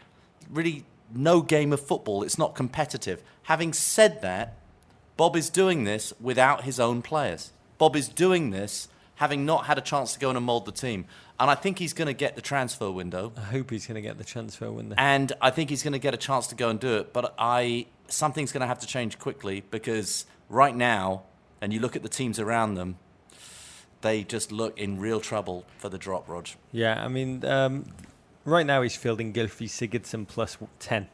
really no game of football. It's not competitive. Having said that, Bob is doing this without his own players. Bob is doing this having not had a chance to go in and mould the team. And I think he's going to get the transfer window. I hope he's going to get the transfer window. And I think he's going to get a chance to go and do it. But something's going to have to change quickly because right now, and you look at the teams around them, they just look in real trouble for the drop, Rog. Yeah, I mean, right now he's fielding Gylfi Sigurdsson plus 10.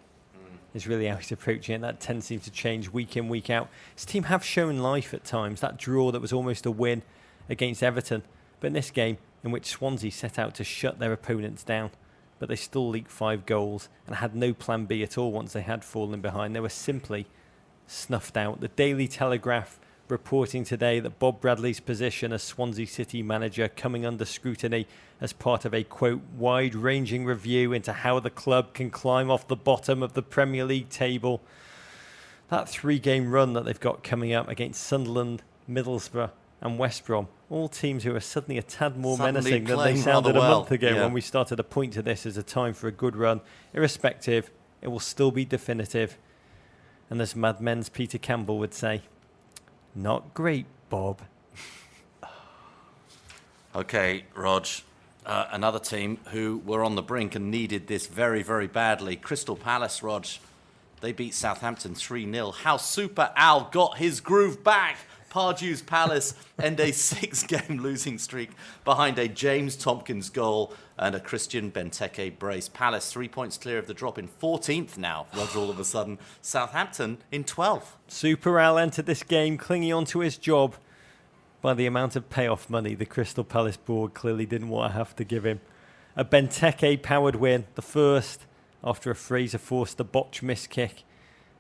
Is really how he's approaching it. That 10 seems to change week in, week out. His team have shown life at times. That draw that was almost a win against Everton. But in this game, in which Swansea set out to shut their opponents down, but they still leaked 5 goals and had no plan B at all once they had fallen behind. They were simply snuffed out. The Daily Telegraph reporting today that Bob Bradley's position as Swansea City manager coming under scrutiny as part of a, quote, wide-ranging review into how the club can climb off the bottom of the Premier League table. That 3-game run that they've got coming up against Sunderland, Middlesbrough and West Brom, all teams who are suddenly a tad more Suddenly menacing than they playing sounded rather a well. month ago Yeah. when we started to point to this as a time for a good run. Irrespective, it will still be definitive. And as Mad Men's Peter Campbell would say, not great, Bob. Okay, Rog. Another team who were on the brink and needed this very, very badly. Crystal Palace, Rog. They beat Southampton 3-0. How Super Al got his groove back. Pardew's Palace end a 6-game losing streak behind a James Tompkins goal and a Christian Benteke brace. Palace 3 points clear of the drop in 14th now. Roger, all of a sudden. Southampton in 12th. Super Al entered this game clinging onto his job. By the amount of payoff money the Crystal Palace board clearly didn't want to have to give him. A Benteke-powered win, the first after a Fraser Forster botch miss kick.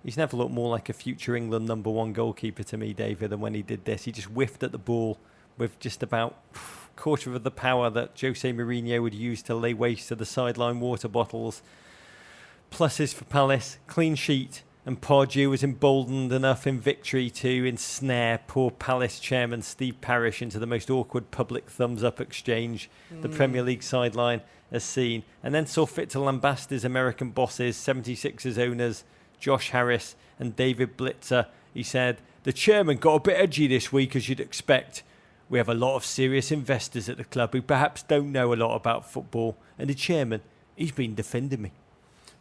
He's never looked more like a future England #1 goalkeeper to me, David, than when he did this. He just whiffed at the ball with just about a quarter of the power that Jose Mourinho would use to lay waste to the sideline water bottles. Pluses for Palace, clean sheet, and Pardew was emboldened enough in victory to ensnare poor Palace chairman Steve Parish into the most awkward public thumbs-up exchange the Premier League sideline has seen, and then saw fit to lambast his American bosses, 76ers owners, Josh Harris and David Blitzer. He said, The chairman got a bit edgy this week, as you'd expect. We have a lot of serious investors at the club who perhaps don't know a lot about football. And the chairman, he's been defending me.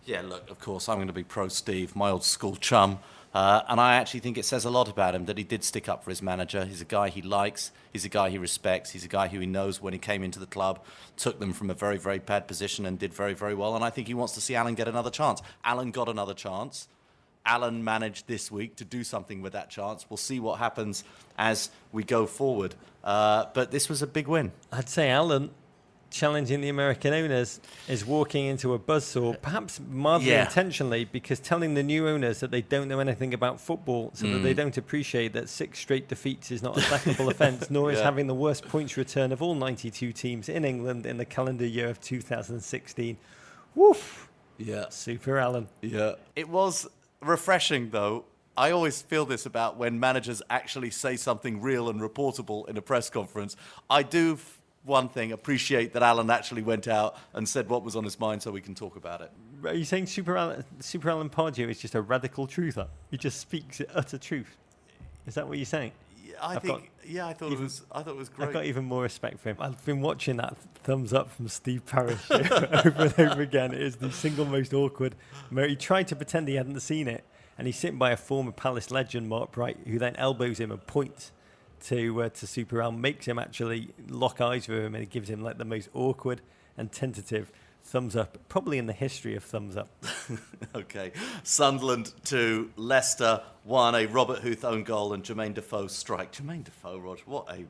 Yeah, look, of course, I'm going to be pro-Steve, my old school chum. And I actually think it says a lot about him that he did stick up for his manager. He's a guy he likes. He's a guy he respects. He's a guy who he knows when he came into the club, took them from a very, very bad position and did very, very well. And I think he wants to see Alan get another chance. Alan got another chance. Alan managed this week to do something with that chance. We'll see what happens as we go forward. But this was a big win. I'd say Alan, challenging the American owners, is walking into a buzzsaw, perhaps mildly intentionally, because telling the new owners that they don't know anything about football, so that they don't appreciate that 6 straight defeats is not a sackable offence, nor is having the worst points return of all 92 teams in England in the calendar year of 2016. Woof! Yeah. Super Alan. Yeah. It was refreshing, though. I always feel this about when managers actually say something real and reportable in a press conference. I do, one thing, appreciate that Alan actually went out and said what was on his mind so we can talk about it. Are you saying Super Alan Pardew is just a radical truther? He just speaks utter truth. Is that what you're saying? I thought it was great. I've got even more respect for him. I've been watching that thumbs up from Steve Parish over and over again. It is the single most awkward. He tried to pretend he hadn't seen it, and he's sitting by a former Palace legend, Mark Bright, who then elbows him and points to Super Al, makes him actually lock eyes with him, and it gives him like the most awkward and tentative thumbs up, probably in the history of thumbs up. Okay. Sunderland 2, Leicester 1, a Robert Huth own goal and Jermaine Defoe strike. Jermaine Defoe, Rog, what a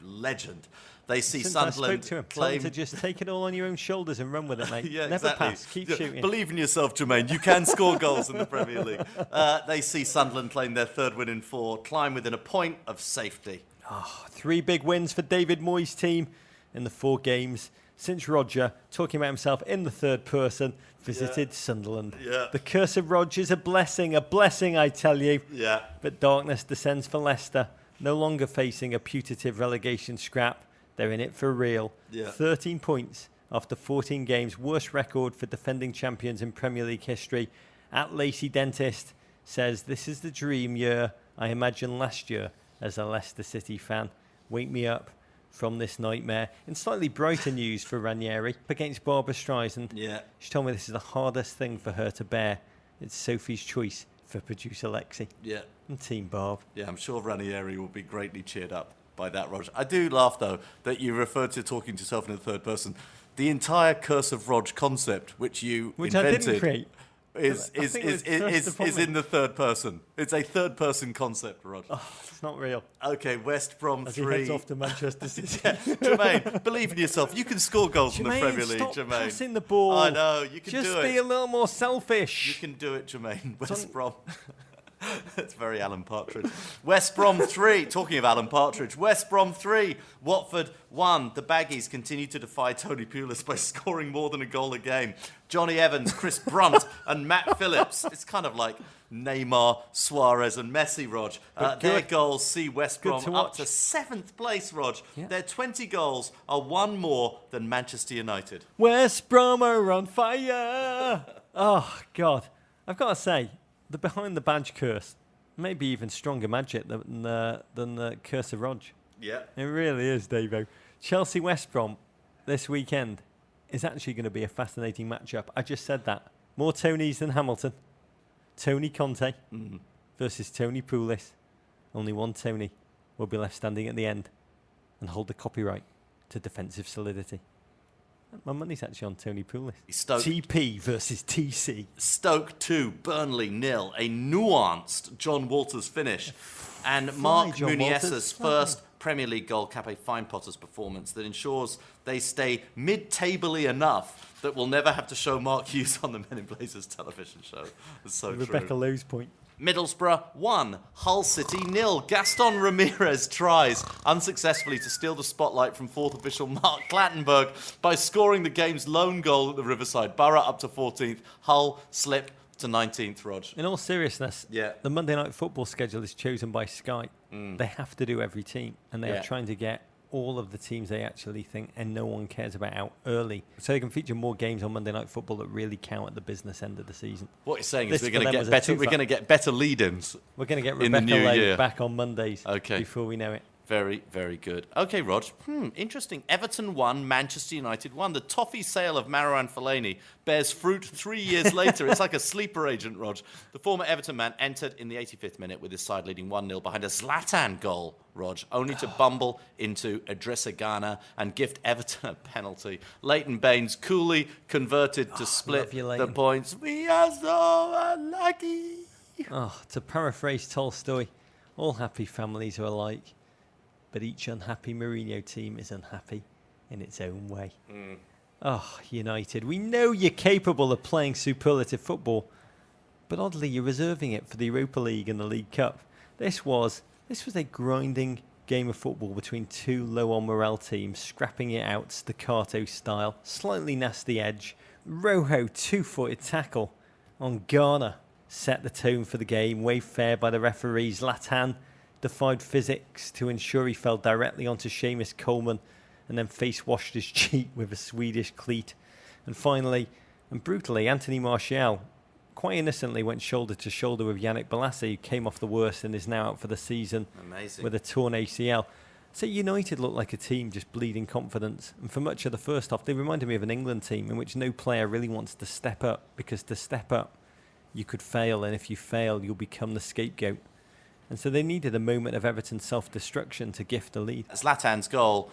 legend. They see Since Sunderland I spoke to him, claim... tell him to just take it all on your own shoulders and run with it, mate. Yeah, Never exactly. pass, keep shooting. Believe in yourself, Jermaine. You can score goals in the Premier League. They see Sunderland claim their 3rd win in 4, climb within a point of safety. 3 big wins for David Moyes' team in the 4 games since Roger, talking about himself in the 3rd person, visited Sunderland. Yeah. The curse of Roger is a blessing, I tell you. Yeah. But darkness descends for Leicester, no longer facing a putative relegation scrap. They're in it for real. Yeah. 13 points after 14 games, worst record for defending champions in Premier League history. At Lacey Dentist says, this is the dream year I imagined last year as a Leicester City fan. Wake me up from this nightmare. In slightly brighter news for Ranieri, against Barbara Streisand, she told me this is the hardest thing for her to bear. It's Sophie's choice for producer Lexi. Yeah. And Team Barb. Yeah, I'm sure Ranieri will be greatly cheered up by that, Roger. I do laugh, though, that you referred to talking to yourself in the 3rd person. The entire Curse of Rog concept, which you invented... I didn't create. Is in the 3rd person. It's a 3rd person concept, Rod. Oh, it's not real. Okay, West Brom As 3. he heads off to Manchester City. Jermaine, believe in yourself. You can score goals in the Premier League, stop Jermaine. passing the ball. I know, you can do it. Just be a little more selfish. You can do it, Jermaine. West Brom. That's very Alan Partridge. West Brom 3. Talking of Alan Partridge. West Brom 3. Watford 1. The Baggies continue to defy Tony Pulis by scoring more than a goal a game. Johnny Evans, Chris Brunt and Matt Phillips. It's kind of like Neymar, Suarez and Messi, Rog. Their goals see West Brom up to 7th place, Rog. Yeah. Their 20 goals are 1 more than Manchester United. West Brom are on fire. Oh, God. I've got to say, the behind the badge curse, maybe even stronger magic than the curse of Rog. Yeah. It really is, Davo. Chelsea West Brom this weekend is actually going to be a fascinating matchup. I just said that. More Tonys than Hamilton. Tony Conte versus Tony Pulis. Only one Tony will be left standing at the end and hold the copyright to defensive solidity. My money's actually on Tony Pulis. TP versus TC. Stoke 2, Burnley 0. A nuanced John Walters finish. And Mark Munies's first Premier League goal cap a fine Potter's performance that ensures they stay mid-table-y enough that we'll never have to show Mark Hughes on the Men in Blazers television show. That's so true. Rebecca Lowe's point. Middlesbrough 1, Hull City 0. Gaston Ramirez tries unsuccessfully to steal the spotlight from 4th official Mark Clattenburg by scoring the game's lone goal at the Riverside. Borough up to 14th, Hull slip to 19th, Rog. In all seriousness, the Monday Night Football schedule is chosen by Sky. They have to do every team, and they are trying to get all of the teams they actually think and no one cares about out early. So they can feature more games on Monday Night Football that really count at the business end of the season. What you're saying This is for them was we're going to get better lead-ins. We're going to get in the Rebecca new Lay year. back on Mondays Okay. before we know it. Very, very good. Okay, Rog. Interesting. Everton 1, Manchester United 1. The toffee sale of Marouane Fellaini bears fruit 3 years later. It's like a sleeper agent, Rog. The former Everton man entered in the 85th minute with his side leading 1-0 behind a Zlatan goal, Rog, only to bumble into Idrissa Gana and gift Everton a penalty. Leighton Baines coolly converted to split you, the Leighton. points. We are so unlucky. To paraphrase Tolstoy, all happy families are alike, but each unhappy Mourinho team is unhappy in its own way. United, we know you're capable of playing superlative football, but oddly you're reserving it for the Europa League and the League Cup. This was a grinding game of football between two low on morale teams, scrapping it out staccato style, slightly nasty edge. Rojo 2-footed tackle on Ghana set the tone for the game, waved fair by the referees. Zlatan defied physics to ensure he fell directly onto Seamus Coleman and then face washed his cheek with a Swedish cleat. And finally, and brutally, Anthony Martial quite innocently went shoulder to shoulder with Yannick Bolasie, who came off the worst and is now out for the season. Amazing. With a torn ACL. So United looked like a team just bleeding confidence. And for much of the first half, they reminded me of an England team in which no player really wants to step up, because to step up, you could fail, and if you fail, you'll become the scapegoat. And so they needed a moment of Everton self-destruction to gift a lead. Zlatan's goal,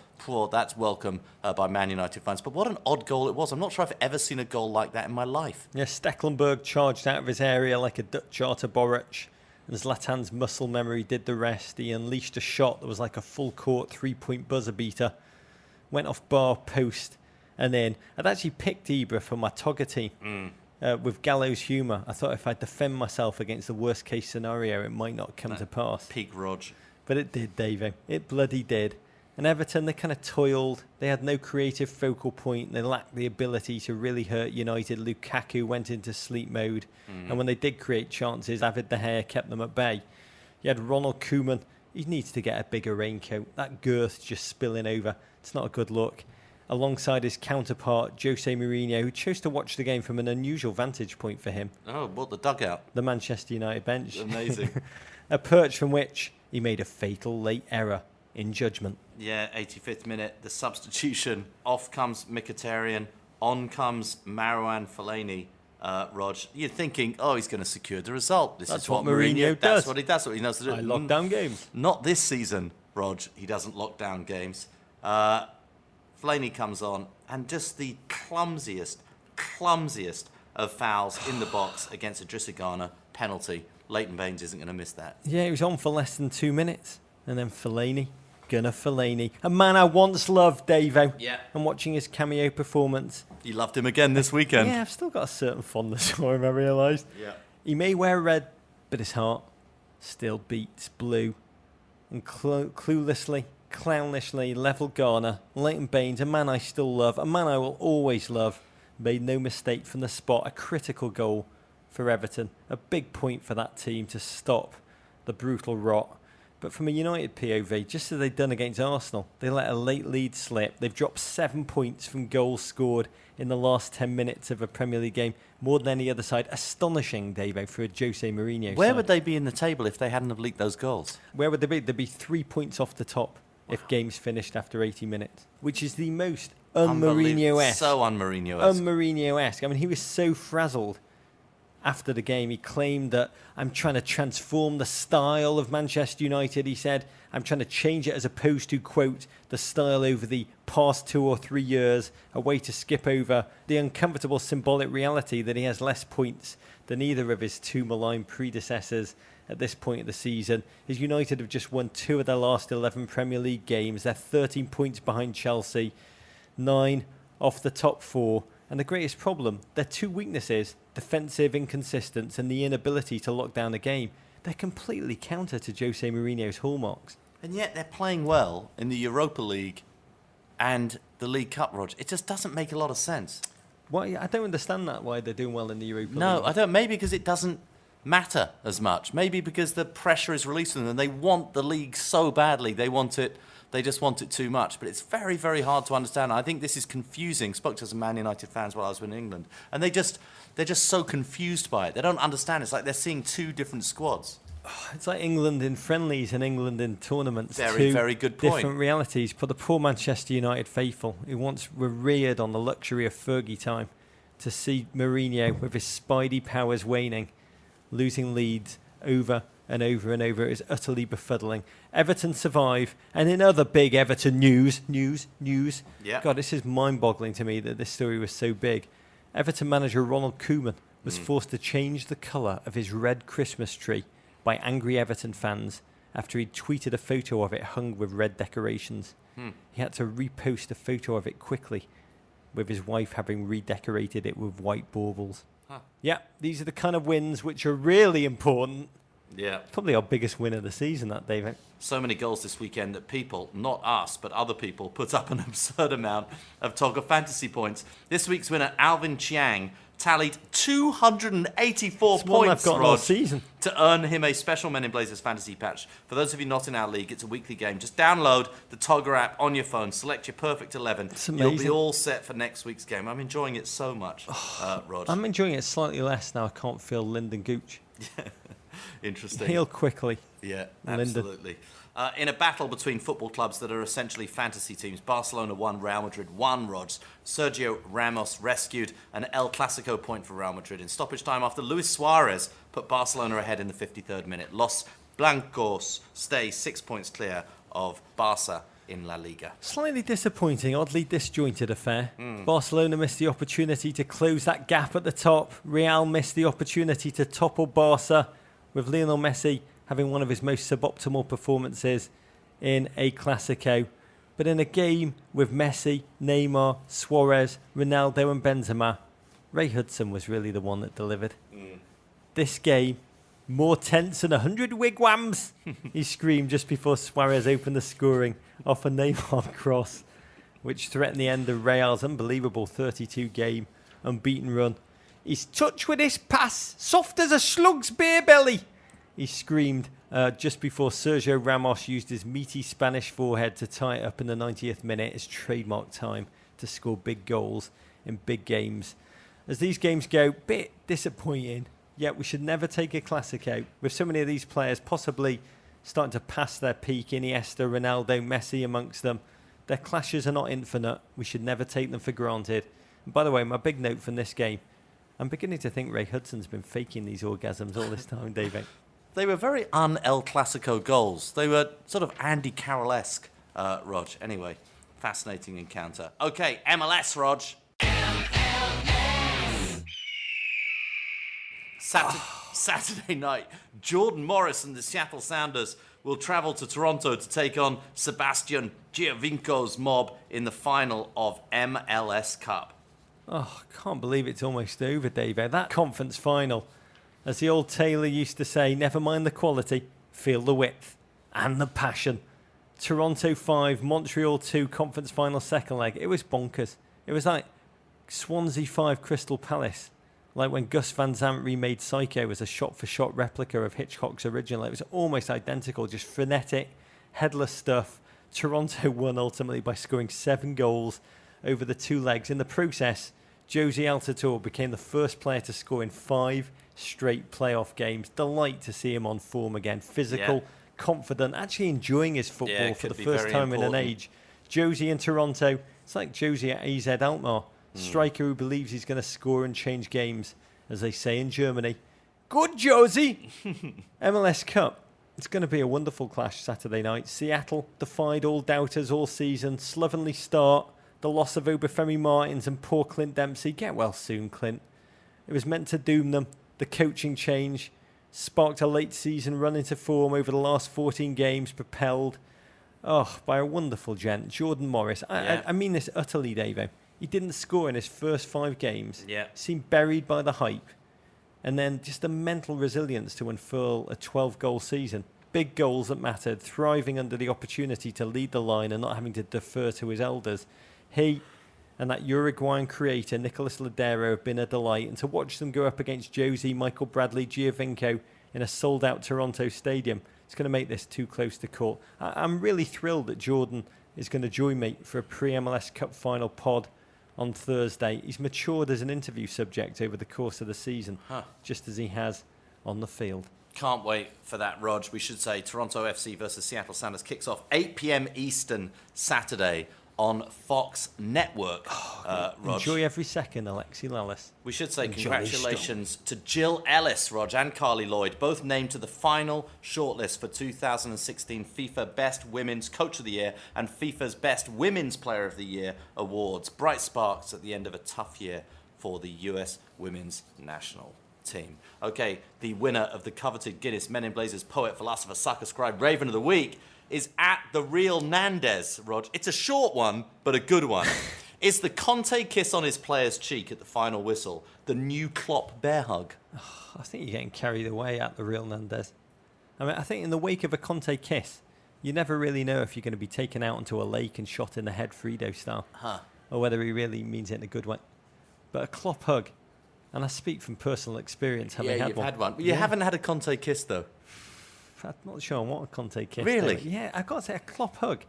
that's welcome by Man United fans. But what an odd goal it was. I'm not sure I've ever seen a goal like that in my life. Yeah, Stecklenburg charged out of his area like a Dutch Artur Boruc, and Zlatan's muscle memory did the rest. He unleashed a shot that was like a full-court three-point buzzer beater, went off bar post, and then I'd actually picked Ibra for my Togger team. With gallows humour, I thought if I defend myself against the worst case scenario, it might not come to pass. Peak Rog. But it did, Davo. It bloody did. And Everton, they kind of toiled. They had no creative focal point. They lacked the ability to really hurt United. Lukaku went into sleep mode. And when they did create chances, David De Gea kept them at bay. You had Ronald Koeman. He needs to get a bigger raincoat. That girth just spilling over. It's not a good look. Alongside his counterpart, Jose Mourinho, who chose to watch the game from an unusual vantage point for him. Oh, what, the dugout? The Manchester United bench. Amazing. A perch from which he made a fatal late error in judgment. Yeah, 85th minute, the substitution. Off comes Mkhitaryan, on comes Marouane Fellaini. Rog, you're thinking, he's going to secure the result. That's is what Mourinho does. That's what he knows to do. I lock down games. Not this season, Rog. He doesn't lock down games. Fellaini comes on, and just the clumsiest of fouls in the box against Idrissa Gana, penalty. Leighton Baines isn't going to miss that. Yeah, he was on for less than 2 minutes. And then Fellaini, a man I once loved, Davo. Yeah. And watching his cameo performance. You loved him again this weekend. Yeah, I've still got a certain fondness for him, I realised. Yeah. He may wear red, but his heart still beats blue. And cluelessly, clownishly levelled Garner. Leighton Baines, a man I still love, a man I will always love, made no mistake from the spot. A critical goal for Everton. A big point for that team to stop the brutal rot. But from a United POV, just as they'd done against Arsenal, they let a late lead slip. They've dropped 7 points from goals scored in the last 10 minutes of a Premier League game, more than any other side. Astonishing, Davo, for a Jose Mourinho Where side. would they be in the table if they hadn't have leaked those goals? Where would they be? They'd be 3 points off the top if games finished after 80 minutes, which is the most un-Mourinho-esque. So un-Mourinho-esque. Un-Mourinho-esque. I mean, he was so frazzled after the game. He claimed that I'm trying to transform the style of Manchester United. He said, I'm trying to change it as opposed to, quote, the style over the past 2 or 3 years, a way to skip over the uncomfortable symbolic reality that he has less points than either of his two maligned predecessors at this point of the season. His United have just won 2 of their last 11 Premier League games. They're 13 points behind Chelsea, 9 off the top 4. And the greatest problem, their 2 weaknesses, defensive inconsistence and the inability to lock down a game, they're completely counter to Jose Mourinho's hallmarks. And yet they're playing well in the Europa League and the League Cup, Rog. It just doesn't make a lot of sense. Why? I don't understand that, why they're doing well in the Europa League. No, I don't. Maybe because it doesn't matter as much. Maybe because the pressure is released on them and they want the league so badly. They want it They just want it too much. But it's very, very hard to understand. I think this is confusing. Spoke to some Man United fans while I was in England. And they're just so confused by it. They don't understand. It's like they're seeing two different squads. It's like England in friendlies and England in tournaments. Very, very good point. Different realities. For the poor Manchester United faithful, who once were reared on the luxury of Fergie time, to see Mourinho with his Spidey powers waning, losing leads over and over and over is utterly befuddling. Everton survive, and in other big Everton news. Yeah. God, this is mind-boggling to me that this story was so big. Everton manager Ronald Koeman was forced to change the colour of his red Christmas tree by angry Everton fans after he tweeted a photo of it hung with red decorations. He had to repost a photo of it quickly, with his wife having redecorated it with white baubles. Yeah, these are the kind of wins which are really important. Yeah. Probably our biggest win of the season, that, David. So many goals this weekend that people, not us, but other people, put up an absurd amount of Togger fantasy points. This week's winner, Alvin Chiang, tallied 284 It's one I've points, got all season. to earn him a special Men in Blazers fantasy patch. For those of you not in our league, it's a weekly game. Just download the Togger app on your phone, select your perfect 11. It's You'll amazing. be all set for next week's game. I'm enjoying it so much, Rod. I'm enjoying it slightly less now. I can't feel Lyndon Gooch. Interesting. Heal quickly. Yeah, Lyndon. absolutely. In a battle between football clubs that are essentially fantasy teams, Barcelona won, Real Madrid won, Rods. Sergio Ramos rescued an El Clasico point for Real Madrid in stoppage time after Luis Suarez put Barcelona ahead in the 53rd minute. Los Blancos stay 6 points clear of Barca in La Liga. Slightly disappointing, oddly disjointed affair. Barcelona missed the opportunity to close that gap at the top. Real missed the opportunity to topple Barca, with Lionel Messi having one of his most suboptimal performances in a Clasico. But in a game with Messi, Neymar, Suarez, Ronaldo and Benzema, Ray Hudson was really the one that delivered. This game, more tense than 100 wigwams, he screamed just before Suarez opened the scoring off a Neymar cross, which threatened the end of Real's unbelievable 32-game unbeaten run. He's touched with his pass, soft as a slug's beer belly, he screamed just before Sergio Ramos used his meaty Spanish forehead to tie it up in the 90th minute, his trademark time to score big goals in big games. As these games go, bit disappointing, yet we should never take a Clasico with so many of these players possibly starting to pass their peak. Iniesta, Ronaldo, Messi amongst them. Their clashes are not infinite. We should never take them for granted. And by the way, my big note from this game, I'm beginning to think Ray Hudson's been faking these orgasms all this time, David. They were very un-El Clasico goals. They were sort of Andy Carroll-esque, Rog. Anyway, fascinating encounter. Okay, MLS, Rog. Saturday night, Jordan Morris and the Seattle Sounders will travel to Toronto to take on Sebastian Giovinco's mob in the final of MLS Cup. Oh, I can't believe it's almost over, David. That conference final, as the old Taylor used to say, never mind the quality, feel the width and the passion. Toronto 5, Montreal 2, conference final second leg. It was bonkers. It was like Swansea 5, Crystal Palace. Like when Gus Van Sant remade Psycho as a shot-for-shot replica of Hitchcock's original. It was almost identical, just frenetic, headless stuff. Toronto won ultimately by scoring 7 goals over the 2 legs. In the process, Josie Altidore became the first player to score in 5 straight playoff games. Delight to see him on form again. Physical, confident, actually enjoying his football for the first time in an age. Josie in Toronto, it's like Josie at AZ Alkmaar. Striker who believes he's going to score and change games, as they say in Germany. Good, Josie! MLS Cup. It's going to be a wonderful clash Saturday night. Seattle defied all doubters all season. Slovenly start. The loss of Obafemi Martins and poor Clint Dempsey. Get well soon, Clint. It was meant to doom them. The coaching change sparked a late season run into form over the last 14 games, propelled by a wonderful gent, Jordan Morris. I mean this utterly, Davo. He didn't score in his first 5 games. Seemed buried by the hype. And then just the mental resilience to unfurl a 12-goal season. Big goals that mattered, thriving under the opportunity to lead the line and not having to defer to his elders. He and that Uruguayan creator, Nicolas Ladero, have been a delight. And to watch them go up against Josie, Michael Bradley, Giovinco in a sold-out Toronto stadium, it's going to make this too close to call. I'm really thrilled that Jordan is going to join me for a pre-MLS Cup final pod on Thursday. He's matured as an interview subject over the course of the season, just as he has on the field. Can't wait for that, Rog. We should say Toronto FC versus Seattle Sounders kicks off 8 p.m. Eastern Saturday on Fox Network. Rog. Enjoy every second, Alexi Lalas. We should say congratulations to Jill Ellis, Rog, and Carly Lloyd, both named to the final shortlist for 2016 FIFA Best Women's Coach of the Year and FIFA's Best Women's Player of the Year awards. Bright sparks at the end of a tough year for the US women's national team. Okay, the winner of the coveted Guinness Men in Blazers Poet, Philosopher, Sucker, Scribe, Raven of the Week is at The Real Nandez, Rog. It's a short one, but a good one. It's the Conte kiss on his player's cheek at the final whistle, the new Klopp bear hug. I think you're getting carried away at The Real Nandez. I mean, I think in the wake of a Conte kiss, you never really know if you're going to be taken out into a lake and shot in the head Frito style, or whether he really means it in a good way. But a Klopp hug, and I speak from personal experience having had one. Had one. But you haven't had a Conte kiss, though. I'm not sure what a Conte kiss. Really? Yeah, I've got to say, a Klopp hug.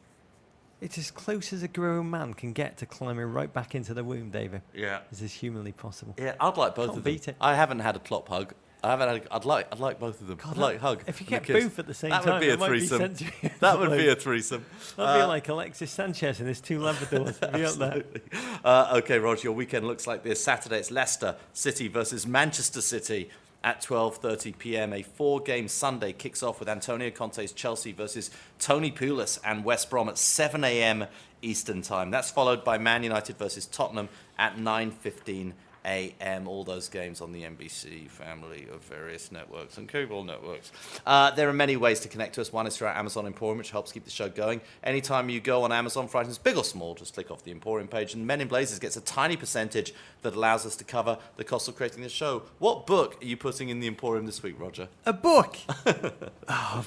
It's as close as a grown man can get to climbing right back into the womb, David. Yeah. As is humanly possible. Yeah, I'd like both Can't of them. beat it. I haven't had a Klopp hug. I'd like both of them. God, I'd like hug. If you and a get kiss. both at the same that time, would be a it might threesome. Be That would be a threesome. That'd be like Alexis Sanchez and his two Labradors. Be up there. Okay, Roger, your weekend looks like this. Saturday, it's Leicester City versus Manchester City at 12:30 p.m. A 4-game Sunday kicks off with Antonio Conte's Chelsea versus Tony Pulis and West Brom at 7 a.m. Eastern Time. That's followed by Man United versus Tottenham at 9:15 a.m. All those games on the NBC family of various networks and cable networks. There are many ways to connect to us. One is through our Amazon Emporium, which helps keep the show going. Anytime you go on Amazon for items big or small, just click off the Emporium page, and Men in Blazers gets a tiny percentage that allows us to cover the cost of creating the show. What book are you putting in the Emporium this week, Roger? A book!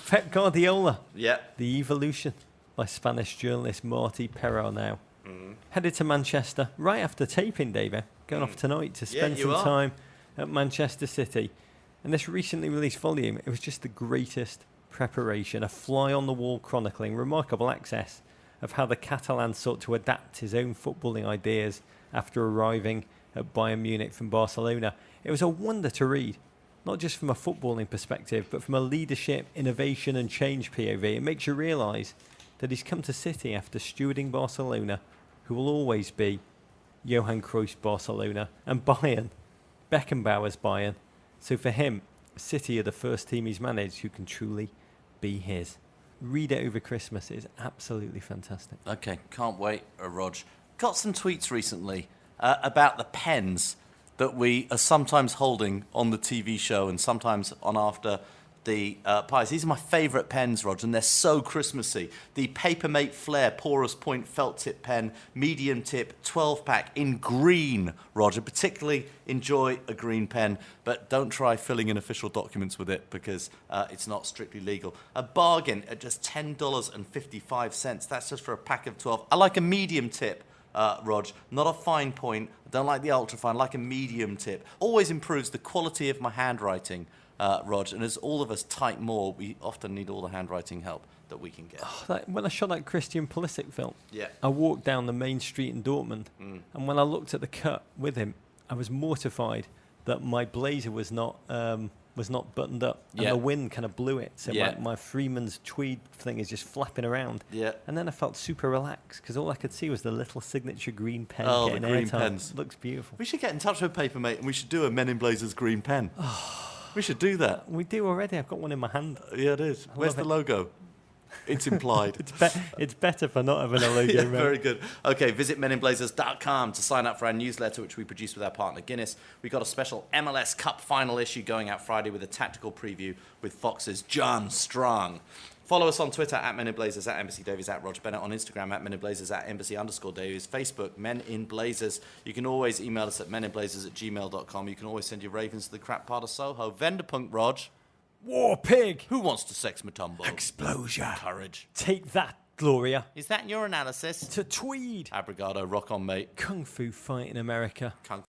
Pep Guardiola. Yeah. The Evolution by Spanish journalist Martí Perarnau. Headed to Manchester right after taping, David. Going off tonight to spend some time at Manchester City. And this recently released volume, it was just the greatest preparation, a fly-on-the-wall chronicling remarkable access of how the Catalan sought to adapt his own footballing ideas after arriving at Bayern Munich from Barcelona. It was a wonder to read, not just from a footballing perspective, but from a leadership, innovation and change POV. It makes you realise that he's come to City after stewarding Barcelona, who will always be Johan Cruyff's Barcelona, and Bayern, Beckenbauer's Bayern. So for him, City are the first team he's managed who can truly be his. Read it over Christmas. It's absolutely fantastic. Okay, can't wait, Rog. Got some tweets recently about the pens that we are sometimes holding on the TV show and sometimes on after the pies. These are my favourite pens, Rog, and they're so Christmassy. The Papermate Flair Porous Point Felt Tip Pen, medium tip, 12-pack in green, Rog. I particularly enjoy a green pen, but don't try filling in official documents with it because it's not strictly legal. A bargain at just $10.55. That's just for a pack of 12. I like a medium tip. Rog, not a fine point. I don't like the ultra fine. I like a medium tip. Always improves the quality of my handwriting, Rog. And as all of us type more, we often need all the handwriting help that we can get. When I shot that Christian Pulisic film, yeah, I walked down the main street in Dortmund, and when I looked at the cut with him, I was mortified that my blazer was not buttoned up, and the wind kind of blew it. So my Freeman's tweed thing is just flapping around. Yeah. And then I felt super relaxed because all I could see was the little signature green pen. Oh, getting the green airtime. pens. Looks beautiful. We should get in touch with Papermate and we should do a Men in Blazers green pen. We should do that. We do already. I've got one in my hand. Yeah, it is. Where's the logo? It's implied. It's better for not having a logo. Yeah, right? very good. Okay, visit meninblazers.com to sign up for our newsletter, which we produce with our partner Guinness. We've got a special MLS Cup final issue going out Friday with a tactical preview with Fox's John Strong. Follow us on Twitter at Men in Blazers, at Embassy Davies, at Roger Bennett, on Instagram at Men in Blazers, at Embassy_Davies, Facebook, Men in Blazers. You can always email us at meninblazers@gmail.com. You can always send your ravens to the crap part of Soho. Venderpunk, Rog. War pig. Who wants to sex Matumbo? Explosion. Courage. Take that, Gloria. Is that your analysis? To Tweed. Abrigado, rock on, mate. Kung Fu fight in America. Kung